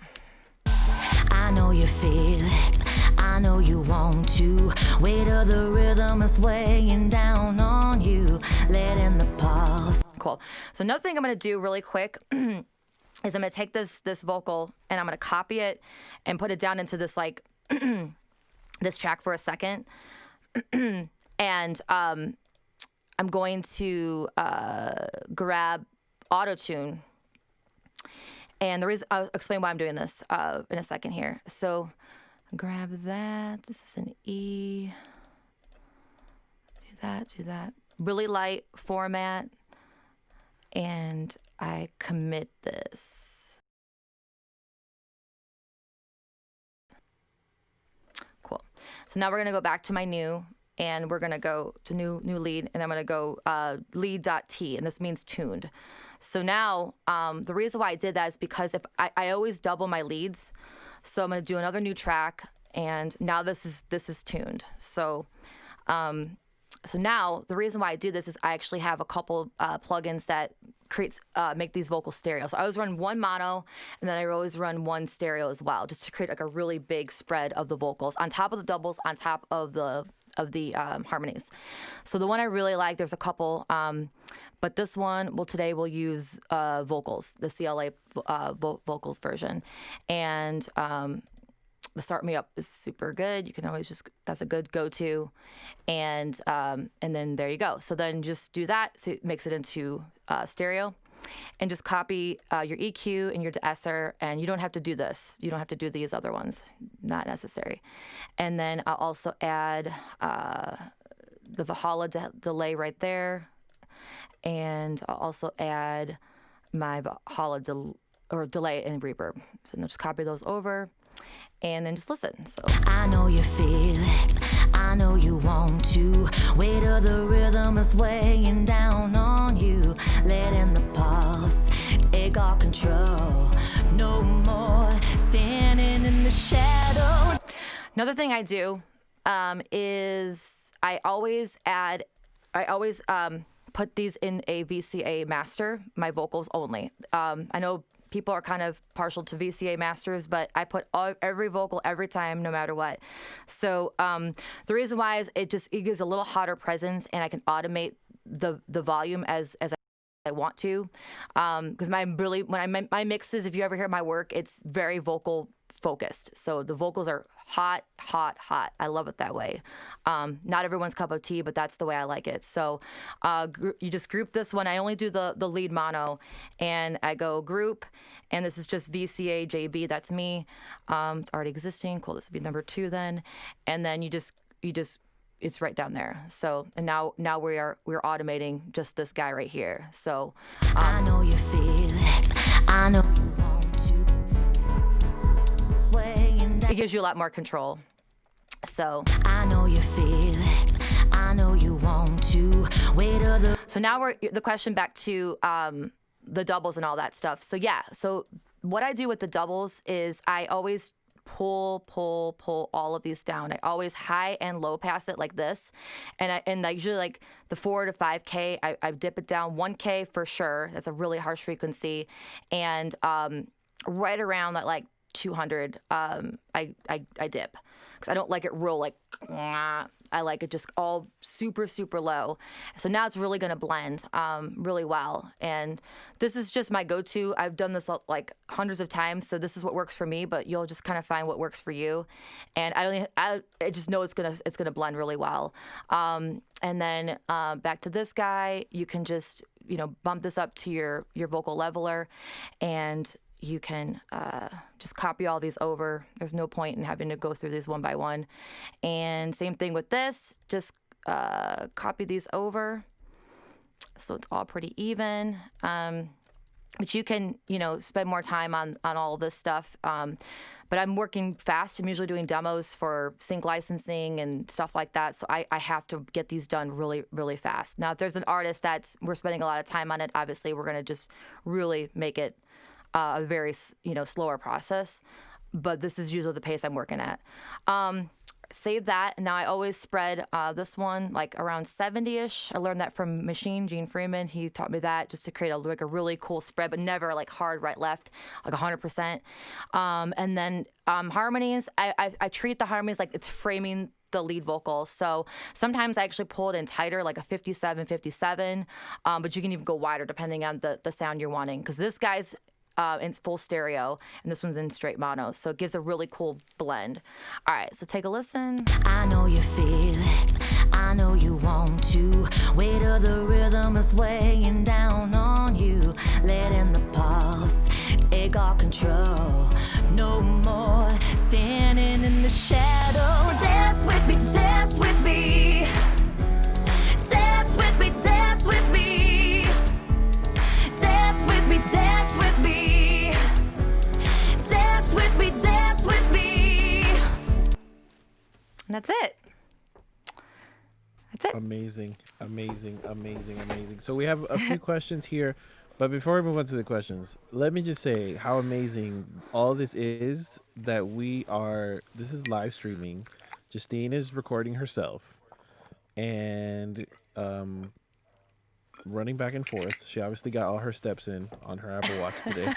I know you feel it, I know you want to. Weight of the rhythm is weighing down on you. Letting the pulse. Cool. So another thing I'm going to do really quick is I'm going to take this vocal and I'm going to copy it and put it down into this like this track for a second. And I'm going to grab auto-tune. And the reason, I'll explain why I'm doing this in a second here. So grab that. This is an E. Do that. Really light format. And I commit this. Cool. So now we're going to go back to my new, and we're going to go to new lead, and I'm going to go lead.t, and this means tuned. So now the reason why I did that is because if I always double my leads. So I'm going to do another new track, and now this is tuned. So so now the reason why I do this is I actually have a couple plugins that make these vocals stereo. So I always run one mono, and then I always run one stereo as well, just to create like a really big spread of the vocals on top of the doubles, on top of the harmonies. So the one I really like, there's a couple, but this one, today we'll use vocals, the CLA vocals version, and the Start Me Up is super good. You can always that's a good go-to, and then there you go. So then just do that, so it makes it into stereo, and just copy your EQ and your de-esser, and you don't have to do this. You don't have to do these other ones, not necessary. And then I'll also add the Valhalla delay right there, and I'll also add my Valhalla delay and reverb. So just copy those over, and then just listen. So I know you feel it, I know you want to. Weight of the rhythm is weighing down on you. Letting the pulse take all control. Another thing I do is I always put these in a VCA master, my vocals only. I know people are kind of partial to VCA masters, but I put every vocal every time, no matter what. So the reason why is it gives a little hotter presence, and I can automate the volume as I want to, because my mixes, if you ever hear my work, it's very vocal focused. So the vocals are hot, hot, hot. I love it that way. Not everyone's cup of tea, but that's the way I like it. So you just group this one. I only do the lead mono, and I go group, and this is just VCA JB. That's me. It's already existing. Cool. This would be number 2 then, and then you just it's right down there. So, and now we're automating just this guy right here. So I know you feel it. I know you want to. Weighing down. it gives you a lot more control. So I know you feel it. I know you want to. Wait till the. So now the question back to the doubles and all that stuff. So yeah, so what I do with the doubles is I always pull all of these down. I always high and low pass it like this, and I usually like the 4 to 5K. I dip it down 1K for sure. That's a really harsh frequency, and right around that like 200, I dip, because I don't like it real like. I like it just all super low. So now it's really going to blend really well. And this is just my go-to. I've done this like hundreds of times, so this is what works for me. But you'll just kind of find what works for you. And I just know it's gonna blend really well. And then back to this guy, you can just bump this up to your vocal leveler, and you can just copy all these over. There's no point in having to go through these one by one. And same thing with this, just copy these over so it's all pretty even. But you can, spend more time on all of this stuff. But I'm working fast. I'm usually doing demos for sync licensing and stuff like that. So I have to get these done really, really fast. Now, if there's an artist we're spending a lot of time on it, obviously we're going to just really make it a very, slower process, but this is usually the pace I'm working at. Save that. Now I always spread this one like around 70-ish. I learned that from Gene Freeman. He taught me that just to create a really cool spread, but never like hard right left, like 100%. And then harmonies, I treat the harmonies like it's framing the lead vocals. So sometimes I actually pull it in tighter, like a 57, but you can even go wider depending on the sound you're wanting, because this guy's in full stereo, and this one's in straight mono, so it gives a really cool blend. All right, so take a listen. I know you feel it. I know you want to. Wait till the rhythm is weighing down on you. Letting the pulse take all control. No more standing in the shadow. Dance with me, dance with me. Dance with me, dance with me. Dance with me, dance with me. Dance with me, dance with me. And that's it. That's it. Amazing. So we have a few questions here, but before we move on to the questions, let me just say how amazing all this is, that this is live streaming. Justine is recording herself and running back and forth. She obviously got all her steps in on her Apple Watch today.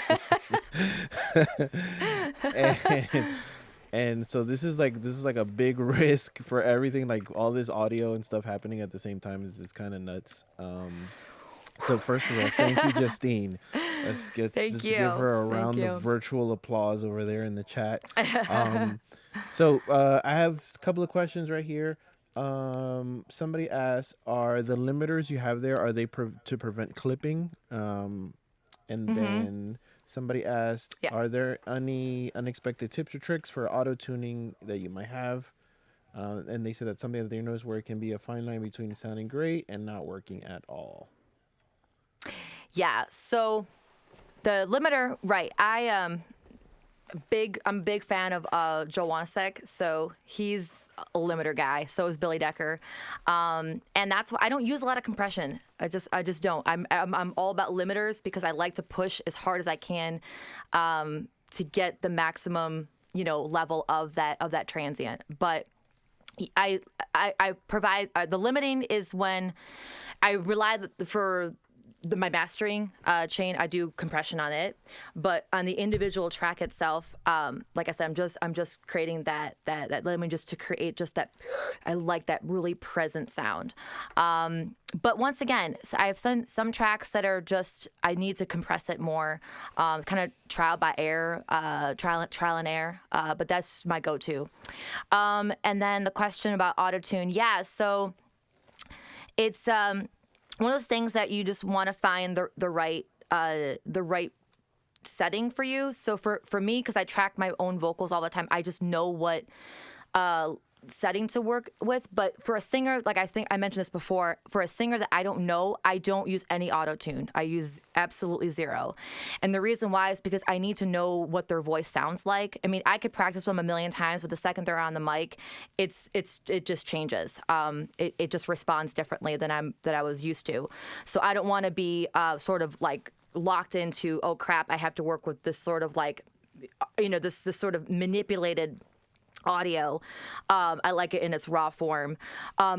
And so this is like a big risk for everything, like all this audio and stuff happening at the same time is kind of nuts. So first of all, thank you, Justine. Let's give her a round of virtual applause over there in the chat. So I have a couple of questions right here. Somebody asked, are the limiters you have there, are they to prevent clipping? And then somebody asked, are there any unexpected tips or tricks for auto tuning that you might have? And they said that's something that they noticed, where it can be a fine line between sounding great and not working at all. Yeah. So the limiter, right? I'm a big fan of Joe Wanasek, so he's a limiter guy. So is Billy Decker, and that's why I don't use a lot of compression. I just don't. I'm all about limiters because I like to push as hard as I can to get the maximum level of that transient. But I provide the limiting is when I rely for my mastering chain. I do compression on it, but on the individual track itself, like I said, I'm just creating that limiting just to create just that. I like that really present sound. But once again, so I have some tracks that are just I need to compress it more, kind of trial by error, trial and error. But that's my go-to. And then the question about autotune, yeah. So it's one of those things that you just want to find the right setting for you. So for me, because I track my own vocals all the time, I just know what setting to work with. But for a singer, like I think I mentioned this before, for a singer that I don't know, I don't use any auto tune. I use absolutely zero. And the reason why is because I need to know what their voice sounds like. I mean, I could practice them a million times, but the second they're on the mic, it just changes. It just responds differently than I was used to. So I don't want to be sort of like locked into, oh crap, I have to work with this sort of like, this sort of manipulated audio. I like it in its raw form.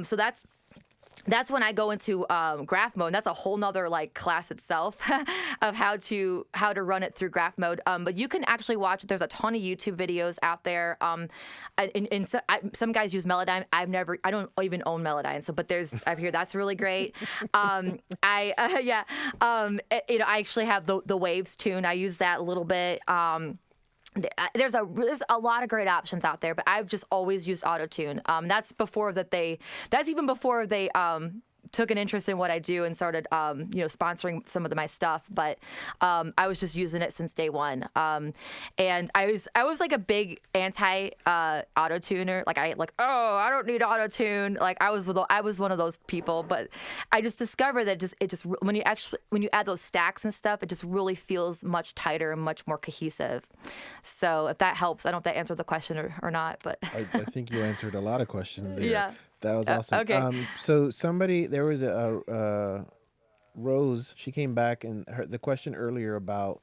So that's when I go into graph mode. And that's a whole nother like class itself of how to run it through graph mode. But you can actually watch. There's a ton of YouTube videos out there. And some guys use Melodyne. I don't even own Melodyne. So, but I've heard that's really great. I actually have the Waves tune. I use that a little bit. There's a lot of great options out there, but I've just always used autotune. That's even before they took an interest in what I do and started, sponsoring some of my stuff. But I was just using it since day one. And I was like a big anti auto tuner. I don't need auto tune. Like I was one of those people. But I just discovered that when you add those stacks and stuff, it just really feels much tighter and much more cohesive. So if that helps, I don't know if that answered the question or not. But I think you answered a lot of questions there. Yeah. That was awesome. Okay. So there was a Rose. She came back and the question earlier about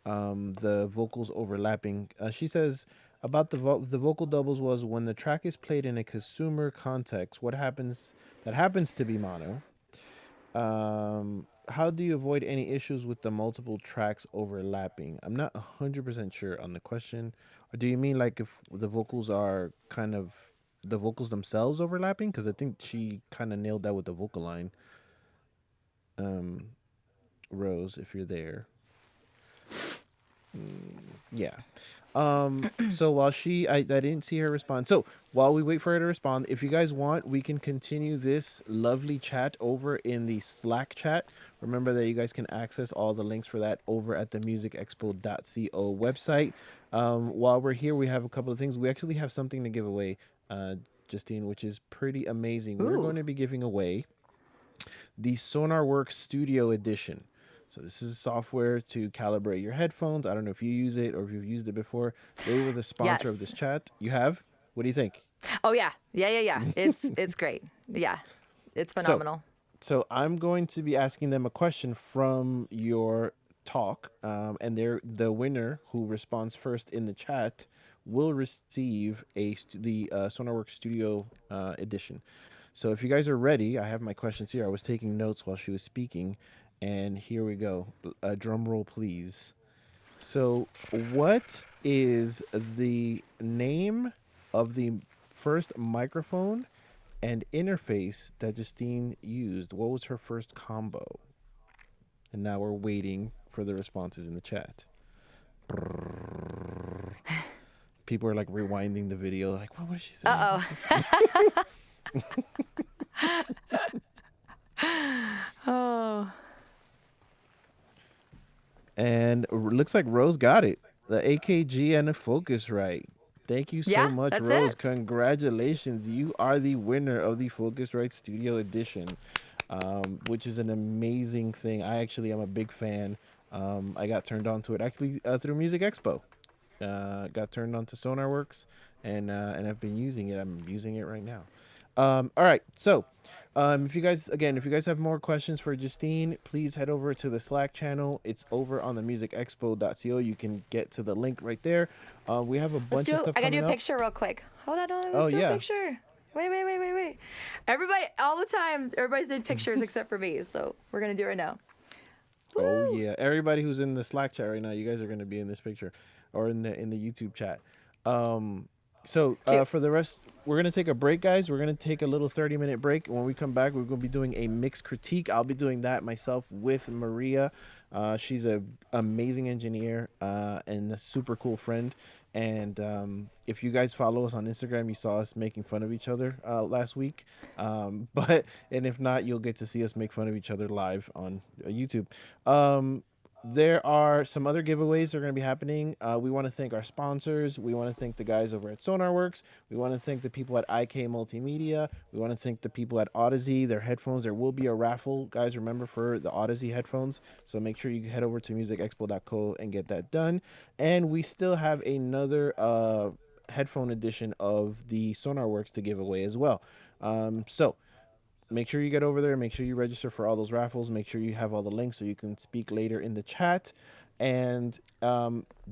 the vocals overlapping. She says about the vocal doubles was when the track is played in a consumer context. What happens? That happens to be mono. How do you avoid any issues with the multiple tracks overlapping? I'm not 100% sure on the question. Or do you mean like if the vocals are kind of the vocals themselves overlapping? Because I think she kind of nailed that with the vocal line. Rose, if you're there. Yeah. So while I didn't see her respond. So while we wait for her to respond, if you guys want, we can continue this lovely chat over in the Slack chat. Remember that you guys can access all the links for that over at the musicexpo.co website. While we're here, we have a couple of things. We actually have something to give away, Justine, which is pretty amazing. Ooh. We're going to be giving away the Sonarworks Studio Edition. So this is software to calibrate your headphones. I don't know if you use it or if you've used it before. They were the sponsor of this chat. You have? What do you think? Oh yeah. It's great. Yeah, it's phenomenal. So I'm going to be asking them a question from your talk, and the winner who responds first in the chat will receive the Sonarworks Studio Edition. So if you guys are ready, I have my questions here. I was taking notes while she was speaking. And here we go. Drum roll, please. So what is the name of the first microphone and interface that Justine used? What was her first combo? And now we're waiting for the responses in the chat. People are like rewinding the video. Like, what was she saying? Uh-oh. Oh. And it looks like Rose got it. The AKG and the Focusrite. Thank you so much, that's Rose. it. Congratulations. You are the winner of the Focusrite Studio Edition, which is an amazing thing. I actually am a big fan. I got turned on to it actually through Music Expo. Got turned on to Sonarworks, and I've been using it. I'm using it right now. All right. So, if you guys have more questions for Justine, please head over to the Slack channel. It's over on the musicexpo.co. You can get to the link right there. We have a Let's bunch of do. stuff I gotta do coming a up. picture real quick. Hold on. Oh Let's do a yeah. picture. Wait. Everybody, all the time, everybody's in pictures except for me. So we're gonna do it right now. Oh Woo! yeah. Everybody who's in the Slack chat right now, you guys are going to be in this picture, or in the YouTube chat. Um, Cute. for the rest, we're gonna take a break, guys. We're gonna take a little 30-minute break. When we come back, we're gonna be doing a mixed critique. I'll be doing that myself with Maria. She's a amazing engineer and a super cool friend. And if you guys follow us on Instagram, you saw us making fun of each other last week. But and if not, you'll get to see us make fun of each other live on YouTube. Um, there are some other giveaways that are going to be happening. We want to thank our sponsors. We want to thank the guys over at Sonarworks. We want to thank the people at IK Multimedia. We want to thank the people at Odyssey. Their headphones. There will be a raffle, guys. Remember for the Odyssey headphones. So make sure you head over to musicexpo.co and get that done. And we still have another headphone edition of the Sonarworks to give away as well. So make sure you get over there. Make sure you register for all those raffles. Make sure you have all the links so you can speak later in the chat. And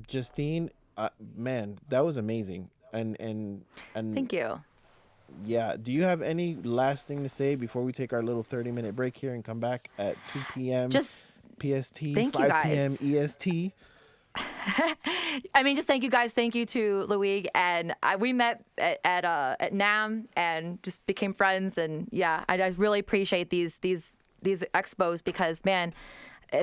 Justine, man, that was amazing. And Thank you. yeah, do you have any last thing to say before we take our little 30-minute break here and come back at 2 p.m. Just PST, thank you 5 p.m. guys. EST? I mean, just thank you guys. Thank you to Louis, and we met at NAM and just became friends. And yeah, I really appreciate these expos because man,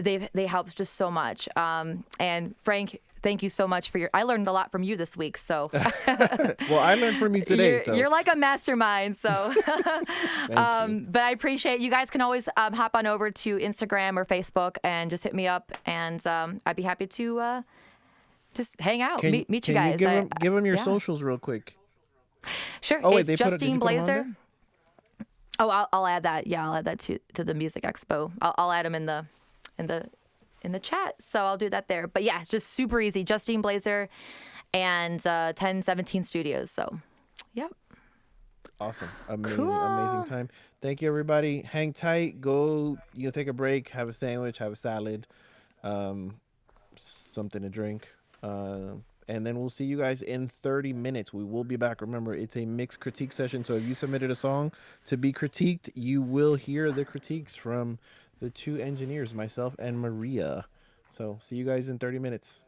they helped just so much. And Frank, thank you so much for your. I learned a lot from you this week, so Well, I learned from you today. you're, So you're like a mastermind. So, thank you. but I appreciate you guys can always hop on over to Instagram or Facebook and just hit me up, and I'd be happy to just hang out, Can meet you can you guys. give them your yeah. socials real quick? Sure, Oh wait, it's did Justine you put 'em on Blazer. there? Oh, I'll add that. Yeah, I'll add that to the Music Expo. I'll add them in the chat, so I'll do that there. But yeah, it's just super easy. Justine Blazer and 1017 Studios. So, yep. Awesome. Amazing. Amazing Cool. time. Thank you, everybody. Hang tight. Go, take a break, have a sandwich, have a salad, um, something to drink. And then we'll see you guys in 30 minutes. We will be back. Remember, it's a mixed critique session. So if you submitted a song to be critiqued, you will hear the critiques from the two engineers, myself and Maria. So see you guys in 30 minutes.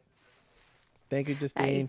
Thank you, Bye. Justine.